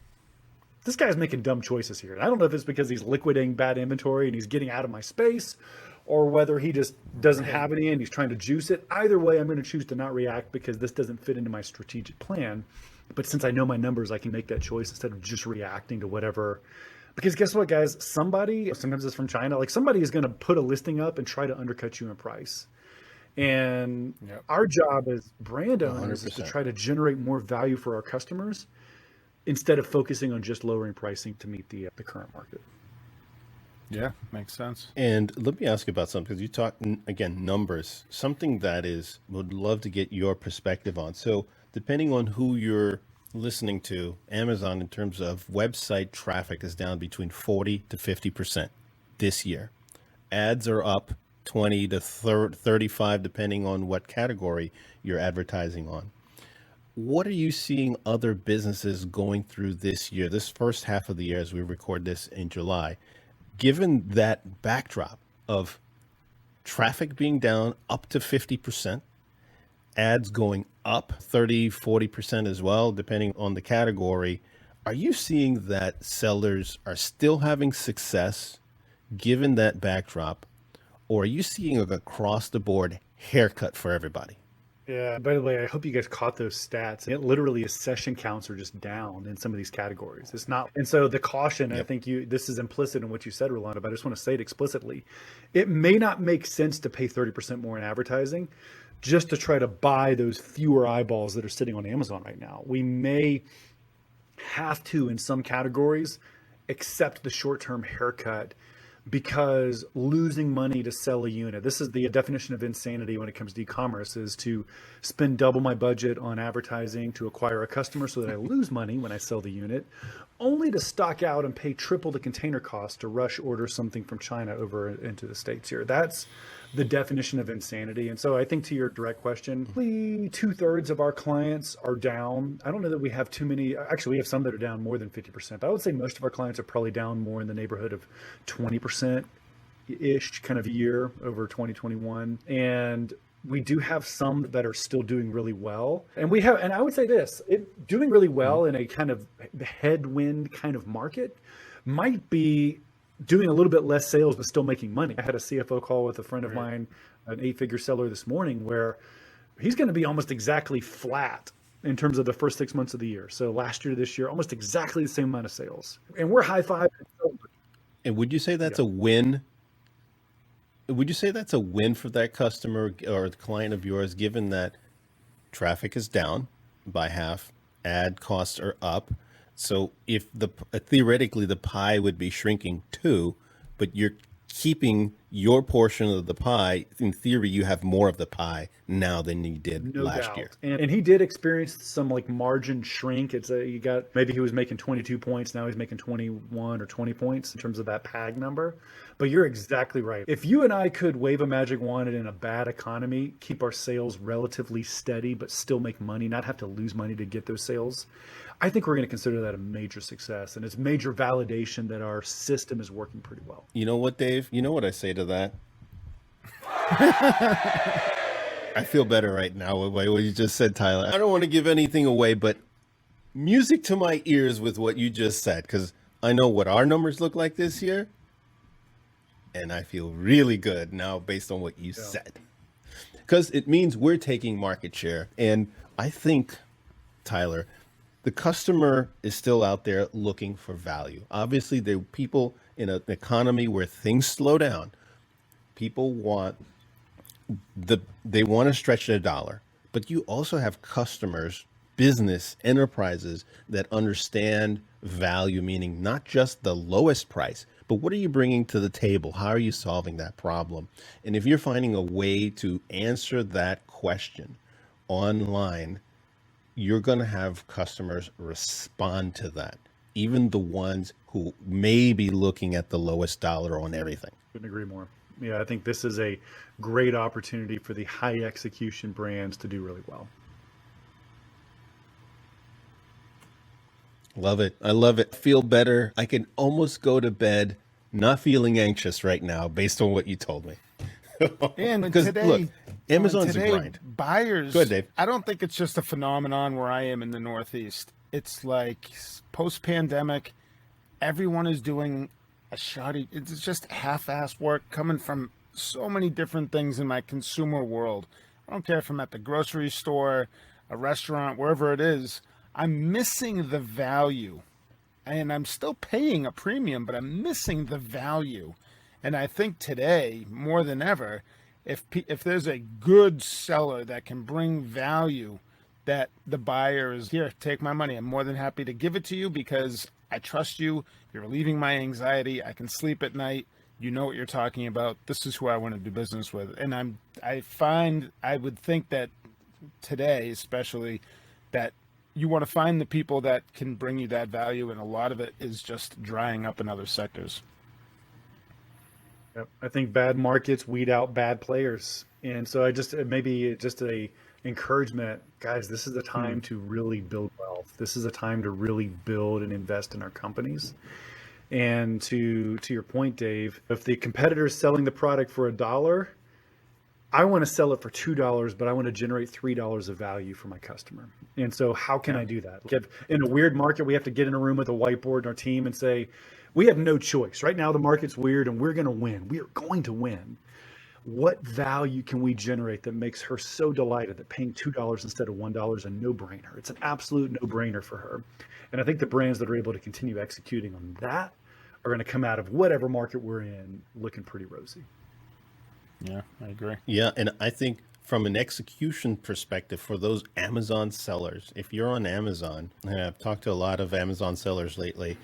this guy's making dumb choices here. And I don't know if it's because he's liquidating bad inventory and he's getting out of my space, or whether he just doesn't have any and he's trying to juice it. Either way, I'm going to choose to not react because this doesn't fit into my strategic plan. But since I know my numbers, I can make that choice instead of just reacting to whatever. Because guess what, guys? Somebody, sometimes it's from China, like somebody is going to put a listing up and try to undercut you in price. And our job as brand owners is to 100%. try to generate more value for our customers instead of focusing on just lowering pricing to meet the current market. Yeah, makes sense. And let me ask you about something, because you talk, again, numbers, something that is, would love to get your perspective on. So depending on who you're listening to, Amazon, in terms of website traffic, is down between 40 to 50% this year. Ads are up 20 to 35, depending on what category you're advertising on. What are you seeing other businesses going through this year, this first half of the year, as we record this in July, given that backdrop of traffic being down up to 50%, ads going up 30, 40% as well, depending on the category? Are you seeing that sellers are still having success given that backdrop, or are you seeing an across the board haircut for everybody? Yeah. By the way, I hope you guys caught those stats. It literally is session counts are just down in some of these categories. It's not. And so the caution, I think this is implicit in what you said, Rolando, but I just want to say it explicitly. It may not make sense to pay 30% more in advertising just to try to buy those fewer eyeballs that are sitting on Amazon right now. We may have to, in some categories, accept the short-term haircut because losing money to sell a unit. This is the definition of insanity when it comes to e-commerce, is to spend double my budget on advertising to acquire a customer so that I lose money when I sell the unit, only to stock out and pay triple the container cost to rush order something from China over into the States here. That's the definition of insanity. And so I think, to your direct question, 2/3 of our clients are down. I don't know that we have too many. Actually, we have some that are down more than 50%, but I would say most of our clients are probably down more in the neighborhood of 20%-ish kind of year over 2021. And we do have some that are still doing really well. And I would say this, doing really well in a kind of headwind kind of market might be doing a little bit less sales, but still making money. I had a CFO call with a friend of mine, an 8-figure seller this morning, where he's going to be almost exactly flat in terms of the first 6 months of the year. So last year to this year, almost exactly the same amount of sales. And we're high five. And would you say that's a win? Would you say that's a win for that customer or the client of yours, given that traffic is down by half, ad costs are up? So if theoretically the pie would be shrinking too, but you're keeping your portion of the pie, in theory, you have more of the pie now than you did last year. And he did experience some like margin shrink. Maybe he was making 22 points. Now he's making 21 or 20 points in terms of that PAG number. But you're exactly right. If you and I could wave a magic wand and in a bad economy, keep our sales relatively steady, but still make money, not have to lose money to get those sales, I think we're going to consider that a major success. And it's major validation that our system is working pretty well. You know what, Dave? You know what I say to that? I feel better right now with what you just said, Tyler. I don't want to give anything away, but music to my ears with what you just said, because I know what our numbers look like this year, and I feel really good now based on what you said. Because it means we're taking market share. And I think, Tyler, the customer is still out there looking for value. Obviously, there are people in an economy where things slow down. People want they want to stretch their dollar, but you also have customers, business enterprises that understand value, meaning not just the lowest price, but what are you bringing to the table? How are you solving that problem? And if you're finding a way to answer that question online, you're going to have customers respond to that, even the ones who may be looking at the lowest dollar on everything. Couldn't agree more. Yeah, I think this is a great opportunity for the high execution brands to do really well. Love it. I love it. Feel better. I can almost go to bed not feeling anxious right now based on what you told me. And because today, look, Amazon's today, a grind. Buyers, Go ahead, Dave. I don't think it's just a phenomenon where I am in the Northeast. It's like post-pandemic, everyone is doing a shoddy, it's just half-assed work coming from so many different things in my consumer world. I don't care if I'm at the grocery store, a restaurant, wherever it is. I'm missing the value, and I'm still paying a premium, but I'm missing the value. And I think today, more than ever, if there's a good seller that can bring value, that the buyer is, here, take my money. I'm more than happy to give it to you because I trust you. You're relieving my anxiety. I can sleep at night. You know what you're talking about. This is who I want to do business with. And I would think that today, especially, that you want to find the people that can bring you that value, and a lot of it is just drying up in other sectors. Yep. I think bad markets weed out bad players. And so maybe just a encouragement, guys, this is the time to really build wealth. This is a time to really build and invest in our companies. And to your point, Dave, if the competitor is selling the product for $1, I want to sell it for $2, but I want to generate $3 of value for my customer. And so how can I do that? In a weird market, we have to get in a room with a whiteboard and our team and say, we have no choice. Right now, the market's weird and we're going to win. We are going to win. What value can we generate that makes her so delighted that paying $2 instead of $1 is a no-brainer? It's an absolute no-brainer for her. And I think the brands that are able to continue executing on that are going to come out of whatever market we're in looking pretty rosy. Yeah, I agree. Yeah, and I think from an execution perspective for those Amazon sellers, if you're on Amazon, and I've talked to a lot of Amazon sellers lately,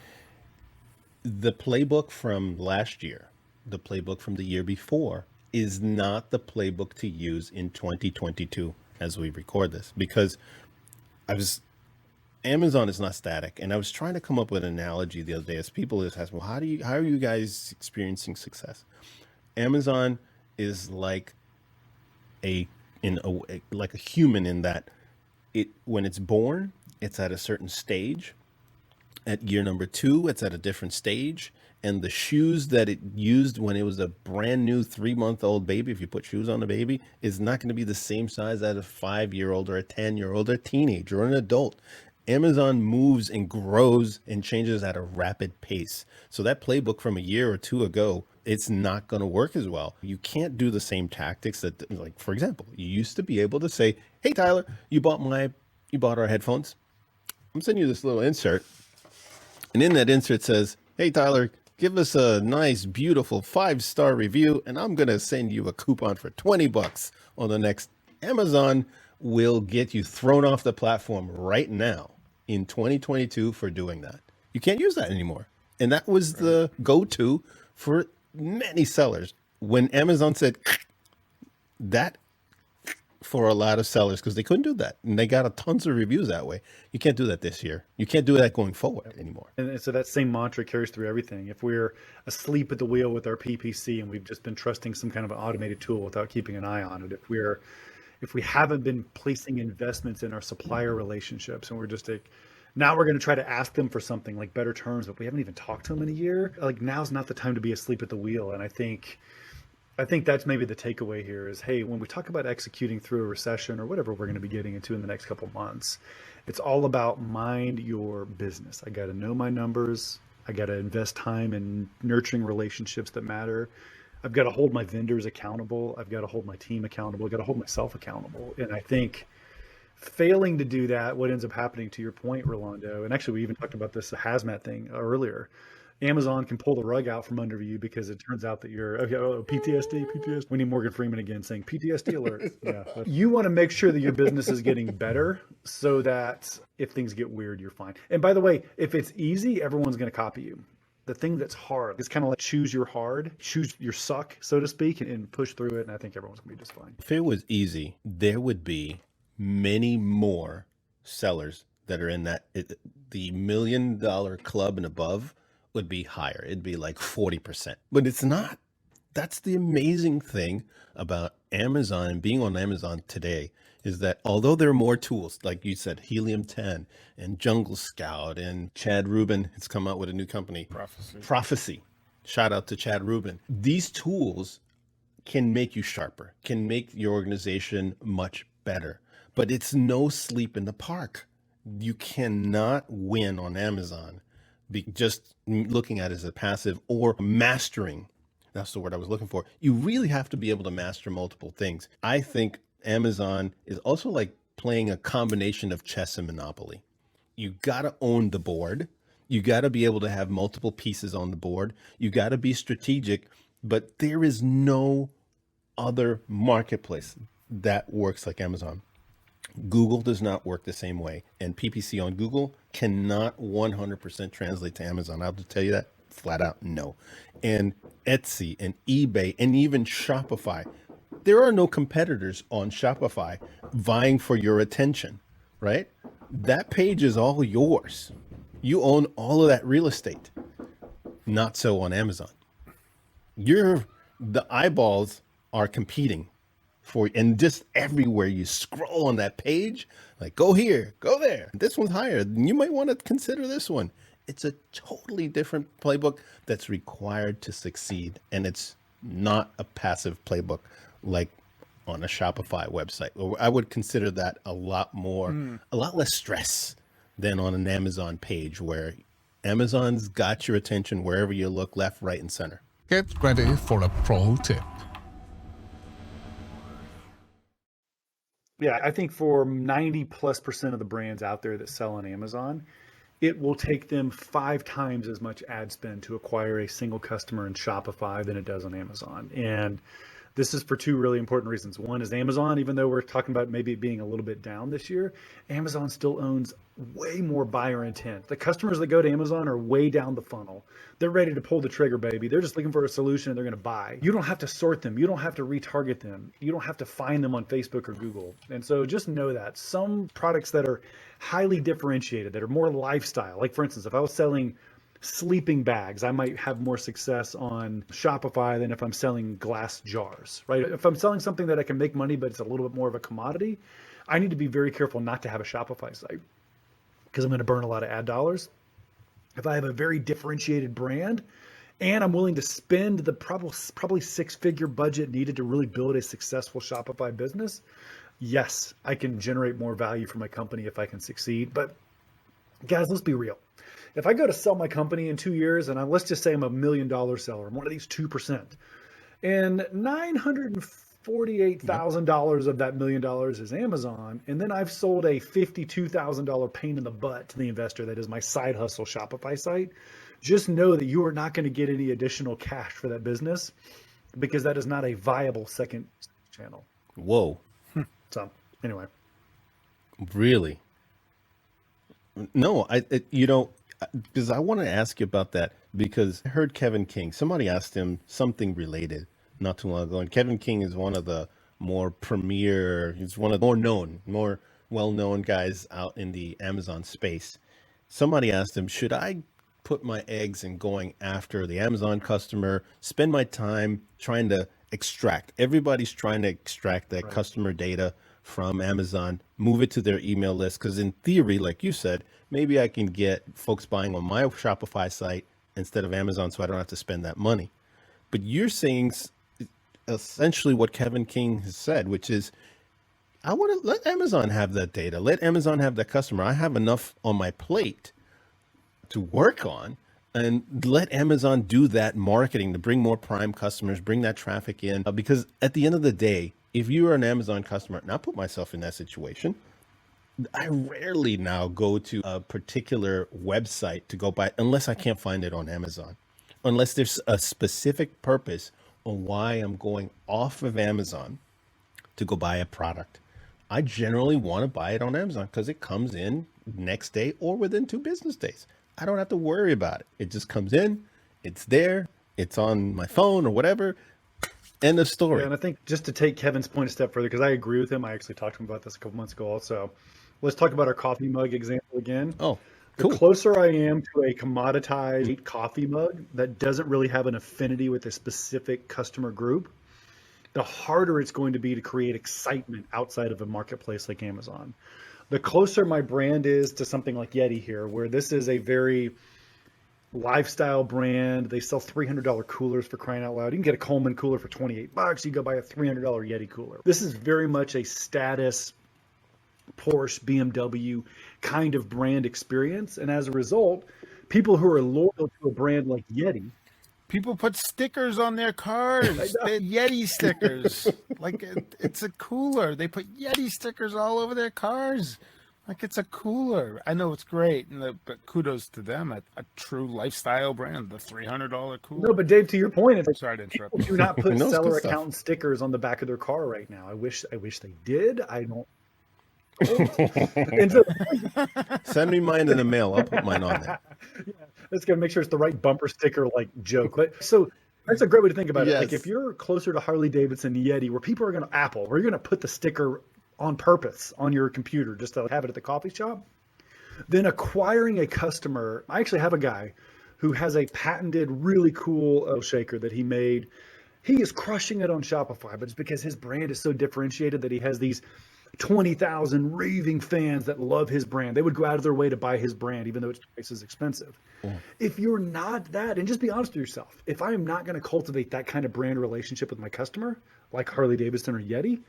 the playbook from last year, the playbook from the year before is not the playbook to use in 2022 as we record this, because Amazon is not static. And I was trying to come up with an analogy the other day as people just ask, well, how are you guys experiencing success? Amazon is like a human in that when it's born, it's at a certain stage. At year number 2, it's at a different stage. And the shoes that it used when it was a brand new 3-month-old baby, if you put shoes on a baby, is not going to be the same size as a 5-year-old or a 10-year-old or a teenager or an adult. Amazon moves and grows and changes at a rapid pace. So that playbook from a year or 2 ago, it's not going to work as well. You can't do the same tactics that, like, for example, you used to be able to say, hey, Tyler, you bought our headphones. I'm sending you this little insert. And in that insert says, hey, Tyler, give us a nice, beautiful 5-star review, and I'm going to send you a coupon for $20 on the next. Amazon will get you thrown off the platform right now in 2022 for doing that. You can't use that anymore. And that was the go-to for many sellers. When Amazon said that, for a lot of sellers, because they couldn't do that, and they got tons of reviews that way. You can't do that this year. You can't do that going forward anymore. And so that same mantra carries through everything. If we're asleep at the wheel with our PPC and we've just been trusting some kind of an automated tool without keeping an eye on it, if we haven't been placing investments in our supplier relationships, and we're just now we're going to try to ask them for something like better terms, but we haven't even talked to them in a year. Like, now's not the time to be asleep at the wheel. And I think that's maybe the takeaway here is, hey, when we talk about executing through a recession or whatever we're going to be getting into in the next couple of months, it's all about mind your business. I got to know my numbers. I got to invest time in nurturing relationships that matter. I've got to hold my vendors accountable. I've got to hold my team accountable. I've got to hold myself accountable. And I think failing to do that, what ends up happening, to your point, Rolando, and actually we even talked about this hazmat thing earlier, Amazon can pull the rug out from under you because it turns out that you're PTSD. We need Morgan Freeman again saying PTSD alert. Yeah, you want to make sure that your business is getting better so that if things get weird, you're fine. And by the way, if it's easy, everyone's going to copy you. The thing that's hard is kind of like choose your suck, so to speak, and push through it. And I think everyone's going to be just fine. If it was easy, there would be many more sellers that are in the $1 million club and above would be higher. It'd be like 40%, but it's not. That's the amazing thing about Amazon and being on Amazon today is that although there are more tools, like you said, Helium 10 and Jungle Scout, and Chad Rubin has come out with a new company, Prophecy. Shout out to Chad Rubin. These tools can make you sharper, can make your organization much better, but it's no sleep in the park. You cannot win on Amazon just looking at it as a passive or mastering. That's the word I was looking for. You really have to be able to master multiple things. I think Amazon is also like playing a combination of chess and Monopoly. You got to own the board. You got to be able to have multiple pieces on the board. You got to be strategic, but there is no other marketplace that works like Amazon. Google does not work the same way, and PPC on Google cannot 100% translate to Amazon. I'll just tell you that flat out, no. And Etsy and eBay and even Shopify, there are no competitors on Shopify vying for your attention, right? That page is all yours. You own all of that real estate. Not so on Amazon. The eyeballs are competing for, and just everywhere you scroll on that page, like go here, go there. This one's higher. You might want to consider this one. It's a totally different playbook that's required to succeed. And it's not a passive playbook like on a Shopify website. I would consider that a lot less stress than on an Amazon page, where Amazon's got your attention wherever you look, left, right, and center. Get ready for a pro tip. Yeah, I think for 90+% of the brands out there that sell on Amazon, it will take them 5 times as much ad spend to acquire a single customer in Shopify than it does on Amazon. And this is for 2 really important reasons. One is Amazon, even though we're talking about maybe it being a little bit down this year, Amazon still owns way more buyer intent. The customers that go to Amazon are way down the funnel. They're ready to pull the trigger, baby. They're just looking for a solution and they're going to buy. You don't have to sort them. You don't have to retarget them. You don't have to find them on Facebook or Google. And so just know that some products that are highly differentiated, that are more lifestyle, like for instance, if I was selling sleeping bags, I might have more success on Shopify than if I'm selling glass jars, right? If I'm selling something that I can make money, but it's a little bit more of a commodity, I need to be very careful not to have a Shopify site because I'm going to burn a lot of ad dollars. If I have a very differentiated brand and I'm willing to spend the probably 6-figure budget needed to really build a successful Shopify business, yes, I can generate more value for my company if I can succeed. But guys, let's be real. If I go to sell my company in 2 years, and let's just say I'm $1 million seller, I'm one of these 2%, and $948,000 of that $1 million is Amazon, and then I've sold a $52,000 pain in the butt to the investor that is my side hustle Shopify site, just know that you are not going to get any additional cash for that business because that is not a viable second channel. Whoa. So anyway. Really? No, because I want to ask you about that, because I heard Kevin King, somebody asked him something related not too long ago. And Kevin King is one of the more he's one of the more well-known guys out in the Amazon space. Somebody asked him, should I put my eggs in going after the Amazon customer, spend my time trying to extract? Everybody's trying to extract that customer data from Amazon, move it to their email list. Because in theory, like you said, maybe I can get folks buying on my Shopify site instead of Amazon, so I don't have to spend that money. But you're saying essentially what Kevin King has said, which is, I want to let Amazon have that data. Let Amazon have that customer. I have enough on my plate to work on, and let Amazon do that marketing to bring more prime customers, bring that traffic in. Because at the end of the day, if you are an Amazon customer, and I put myself in that situation, I rarely now go to a particular website to go buy, unless I can't find it on Amazon, unless there's a specific purpose on why I'm going off of Amazon to go buy a product. I generally want to buy it on Amazon because it comes in next day or within 2 business days. I don't have to worry about it. It just comes in, it's there, it's on my phone or whatever. End of story. Yeah, and I think just to take Kevin's point a step further, because I agree with him. I actually talked to him about this a couple months ago also. Let's talk about our coffee mug example again. Oh, cool. The closer I am to a commoditized coffee mug that doesn't really have an affinity with a specific customer group, the harder it's going to be to create excitement outside of a marketplace like Amazon. The closer my brand is to something like Yeti here, where this is a very lifestyle brand. They sell $300 coolers, for crying out loud. You can get a Coleman cooler for $28. You go buy a $300 Yeti cooler. This is very much a status Porsche, BMW kind of brand experience. And as a result, people who are loyal to a brand like Yeti, People put stickers on their cars, Yeti stickers. Like it's a cooler. They put Yeti stickers all over their cars. Like, it's a cooler. I know it's great, but kudos to them. A true lifestyle brand, the $300 cooler. No, but Dave, to your point, it's Sorry to interrupt. people do not put No, it's seller good stuff. account stickers on the back of their car right now. I wish they did. I don't. And so, Send me mine in the mail. I'll put mine on there. let's go make sure it's the right bumper sticker like joke. But so that's a great way to think about it. Like Yes. if you're closer to Harley Davidson, Yeti, where people are going to Apple, where you're going to put the sticker on purpose on your computer just to have it at the coffee shop, then acquiring a customer. I actually have a guy who has a patented, really cool shaker that he made. He is crushing it on Shopify, but it's because his brand is so differentiated that he has these 20,000 raving fans that love his brand. They would go out of their way to buy his brand, even though its price is expensive. If you're not that, and just be honest with yourself, if I am not going to cultivate that kind of brand relationship with my customer, like Harley Davidson or Yeti,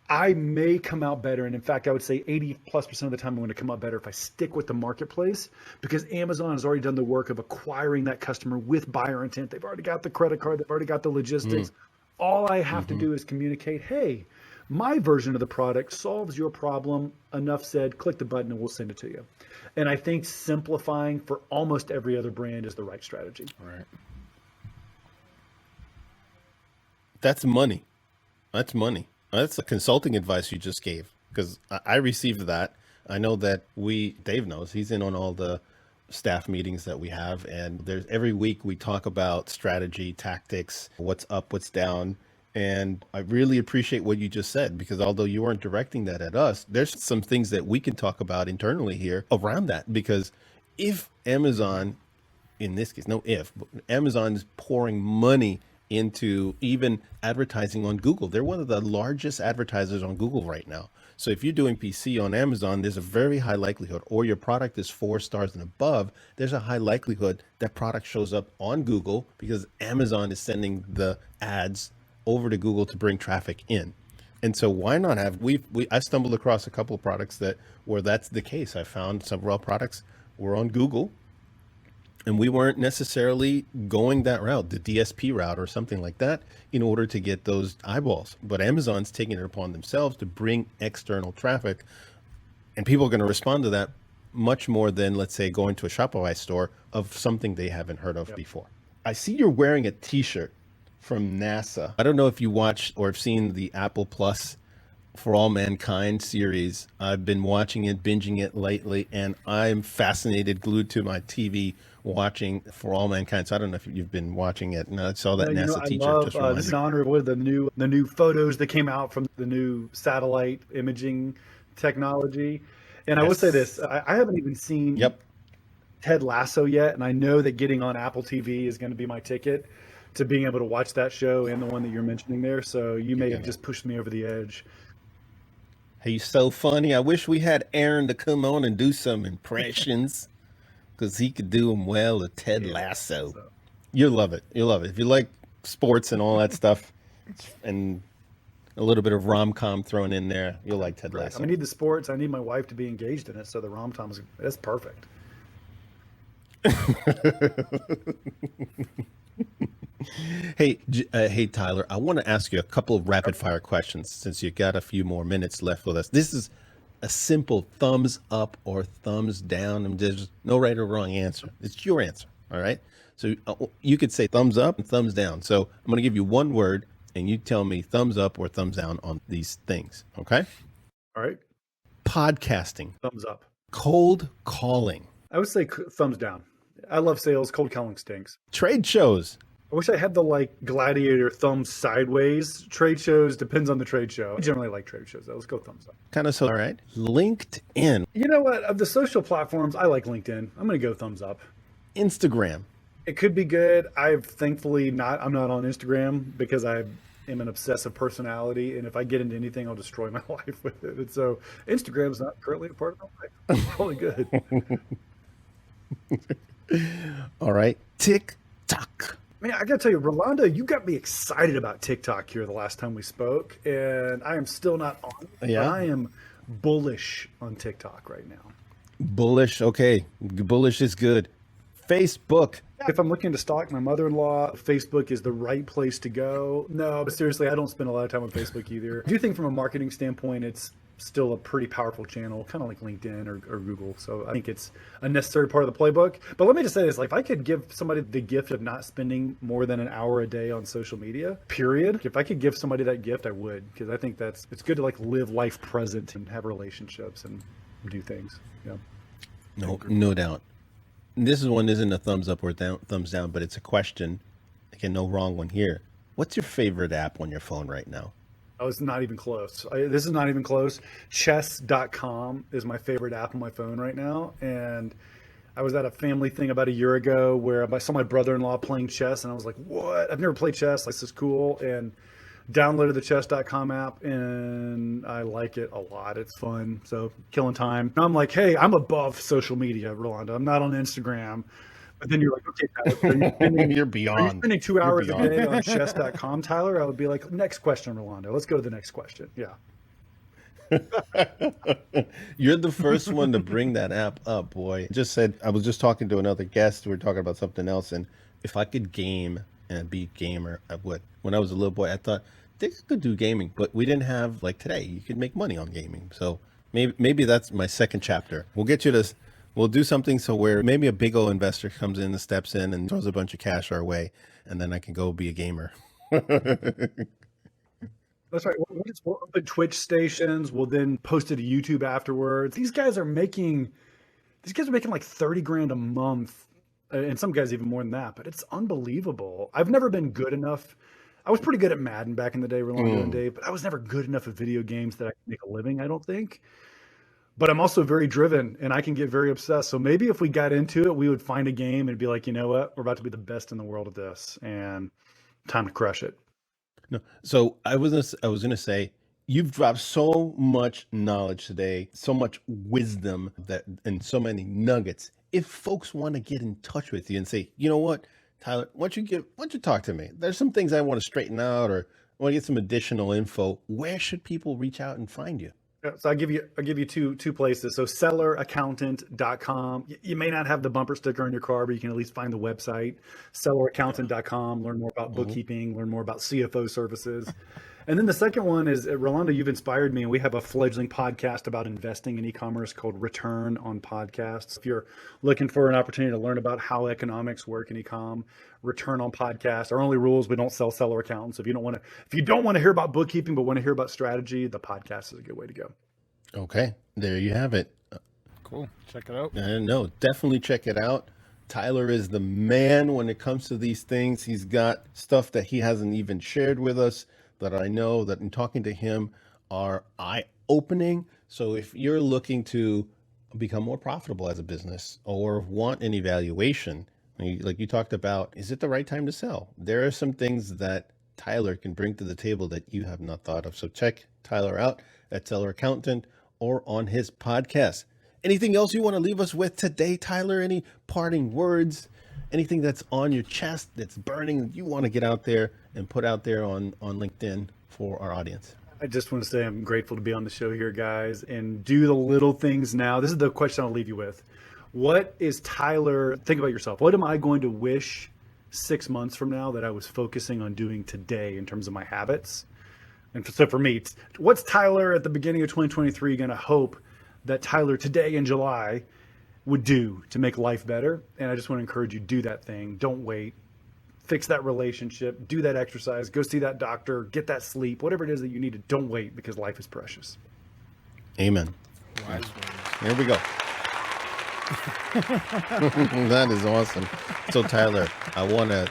I may come out better. And in fact, I would say 80+% of the time I'm going to come out better if I stick with the marketplace, because Amazon has already done the work of acquiring that customer with buyer intent. They've already got the credit card. They've already got the logistics. All I have to do is communicate, hey, my version of the product solves your problem. Enough said, click the button and we'll send it to you. And I think simplifying for almost every other brand is the right strategy. Right. That's money. That's money. That's the consulting advice you just gave, because I received that. I know that Dave knows, he's in on all the staff meetings that we have. And every week we talk about strategy, tactics, what's up, what's down. And I really appreciate what you just said, because although you weren't directing that at us, there's some things that we can talk about internally here around that. Because if Amazon, in this case, no if, but Amazon is pouring money into even advertising on Google. They're one of the largest advertisers on Google right now. So if you're doing PC on Amazon, there's a very high likelihood, or your product is 4 stars and above, there's a high likelihood that product shows up on Google, because Amazon is sending the ads over to Google to bring traffic in. And so why not have, I stumbled across a couple of products where that's the case. I found several products were on Google, and we weren't necessarily going that route, the DSP route or something like that, in order to get those eyeballs. But Amazon's taking it upon themselves to bring external traffic, and people are going to respond to that much more than, let's say, going to a Shopify store of something they haven't heard of before. I see you're wearing a t-shirt from NASA. I don't know if you watched or have seen the Apple Plus For All Mankind series. I've been watching it, binging it lately, and I'm fascinated, glued to my TV, watching For All Mankind. So I don't know if you've been watching it. And I saw that NASA I t-shirt. love Just reminded this is me. in honor of the new photos that came out from the new satellite imaging technology. And I will say this: I haven't even seen Ted Lasso yet, and I know that getting on Apple TV is going to be my ticket to being able to watch that show and the one that you're mentioning there. So you may have just pushed me over the edge. He's so funny. I wish we had Aaron to come on and do some impressions, because he could do them well at Ted Lasso. So. You'll love it. You'll love it. If you like sports and all that stuff, and a little bit of rom-com thrown in there, you'll like Ted Lasso. I need the sports. I need my wife to be engaged in it. So the rom-com that's perfect. Hey, Tyler, I want to ask you a couple of rapid-fire questions since you got a few more minutes left with us. This is a simple thumbs up or thumbs down, and there's no right or wrong answer. It's your answer, all right? So you could say thumbs up and thumbs down. So I'm going to give you one word, and you tell me thumbs up or thumbs down on these things, okay? All right. Podcasting. Thumbs up. Cold calling. I would say thumbs down. I love sales. Cold calling stinks. Trade shows. I wish I had the gladiator thumbs sideways. Trade shows depends on the trade show. I generally like trade shows. Let's go thumbs up. Kind of so, all right. LinkedIn. You know what? Of the social platforms, I like LinkedIn. I'm going to go thumbs up. Instagram. It could be good. I'm not on Instagram because I am an obsessive personality. And if I get into anything, I'll destroy my life with it. And so Instagram's not currently a part of my life. It's probably good. All right. TikTok. Man, I got to tell you, Rolando, you got me excited about TikTok here the last time we spoke, and I am still not on it. Yeah. But I am bullish on TikTok right now. Bullish. Okay. Bullish is good. Facebook. If I'm looking to stalk my mother-in-law, Facebook is the right place to go. No, but seriously, I don't spend a lot of time on Facebook either. I do think from a marketing standpoint, it's still a pretty powerful channel, kind of like LinkedIn or Google. So I think it's a necessary part of the playbook. But let me just say this, like if I could give somebody the gift of not spending more than an hour a day on social media, period, if I could give somebody that gift, I would, because I think it's good to like live life present and have relationships and do things. Yeah. No doubt. This one isn't a thumbs up or thumbs down, but it's a question. Again, no wrong one here. What's your favorite app on your phone right now? Oh, it's not even close. This is not even close. Chess.com is my favorite app on my phone right now. And I was at a family thing about a year ago where I saw my brother-in-law playing chess, and I was like, what? I've never played chess. Like, this is cool. And downloaded the chess.com app, and I like it a lot. It's fun. So killing time. And I'm like, hey, I'm above social media, Rolando. I'm not on Instagram. But then you're like, okay, Tyler, You're beyond. Are you spending 2 hours a beyond. day on chess.com, Tyler? I would be like, next question, Rolando. Let's go to the next question. Yeah. You're the first one to bring that app up, boy. Just said, I was just talking to another guest. We were talking about something else. And if I could game and be a gamer, I would. When I was a little boy, I thought they could do gaming, but we didn't have like today. You could make money on gaming. So maybe that's my second chapter. We'll get you to. We'll do something so where maybe a big old investor comes in and steps in and throws a bunch of cash our way, and then I can go be a gamer. That's right. We'll open Twitch stations. We'll then post it to YouTube afterwards. These guys are making like 30 grand a month, and some guys even more than that. But it's unbelievable. I've never been good enough. I was pretty good at Madden back in the day, Rolando and Dave, but I was never good enough at video games that I could make a living, I don't think. But I'm also very driven, and I can get very obsessed. So maybe if we got into it, we would find a game and be like, you know what? We're about to be the best in the world at this, and time to crush it. No, so I was gonna say, you've dropped so much knowledge today, so much wisdom and so many nuggets. If folks want to get in touch with you and say, you know what, Tyler, why don't you talk to me? There's some things I want to straighten out, or I want to get some additional info. Where should people reach out and find you? So I'll give you two places. So selleraccountant.com. You may not have the bumper sticker on your car, but you can at least find the website, selleraccountant.com, learn more about bookkeeping, learn more about CFO services. And then the second one is, Rolando, you've inspired me, and we have a fledgling podcast about investing in e-commerce called Return on Podcasts. If you're looking for an opportunity to learn about how economics work in e-com, Return on Podcast. Our only rules: we don't sell seller accountants. If you don't want to hear about bookkeeping but want to hear about strategy, the podcast is a good way to go. Okay, there you have it. Cool. Check it out. No, definitely check it out. Tyler is the man when it comes to these things. He's got stuff that he hasn't even shared with us that I know that in talking to him are eye-opening. So if you're looking to become more profitable as a business or want an evaluation, like you talked about, is it the right time to sell? There are some things that Tyler can bring to the table that you have not thought of. So check Tyler out at Seller Accountant or on his podcast. Anything else you want to leave us with today, Tyler? Any parting words? Anything that's on your chest that's burning that you want to get out there and put out there on LinkedIn for our audience? I just want to say I'm grateful to be on the show here, guys, and do the little things now. This is the question I'll leave you with. What is Tyler, think about yourself. What am I going to wish 6 months from now that I was focusing on doing today in terms of my habits? And so for me, what's Tyler at the beginning of 2023 going to hope that Tyler today in July would do to make life better? And I just want to encourage you, do that thing. Don't wait. Fix that relationship, do that exercise, go see that doctor, get that sleep, whatever it is that you need to. Don't wait, because life is precious. Amen. Wise Here we go. That is awesome. So Tyler, I want to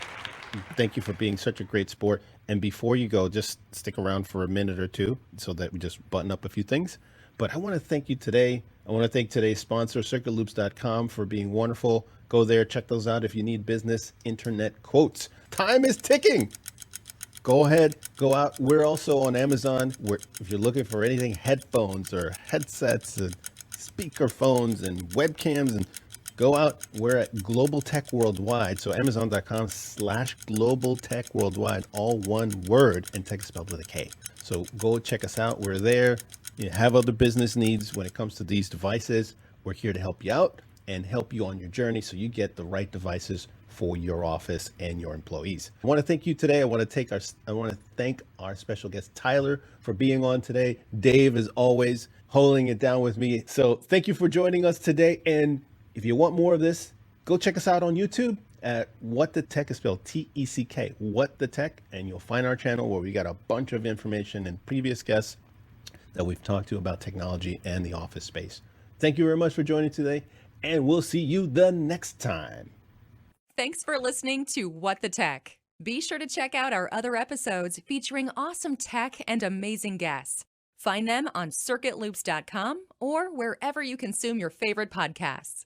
thank you for being such a great sport. And before you go, just stick around for a minute or two so that we just button up a few things. But I want to thank you today. I want to thank today's sponsor, CircuitLoops.com, for being wonderful. Go there, check those out if you need business internet quotes. Time is ticking. Go ahead, go out. We're also on Amazon. If you're looking for anything, headphones or headsets and speaker phones and webcams, and go out. We're at Global Teck Worldwide. So Amazon.com/Global Teck Worldwide, all one word, and tech is spelled with a K. So go check us out. We're there. You have other business needs when it comes to these devices. We're here to help you out. and help you on your journey so you get the right devices for your office and your employees. I want to thank you today. I want to thank our special guest Tyler for being on today. Dave, as always, holding it down with me. So thank you for joining us today. And if you want more of this, go check us out on YouTube at What the Tech is spelled T-E-C-K, What the Tech, and you'll find our channel where we got a bunch of information and previous guests that we've talked to about technology and the office space. Thank you very much for joining today, and we'll see you the next time. Thanks for listening to What the Tech. Be sure to check out our other episodes featuring awesome tech and amazing guests. Find them on circuitloops.com or wherever you consume your favorite podcasts.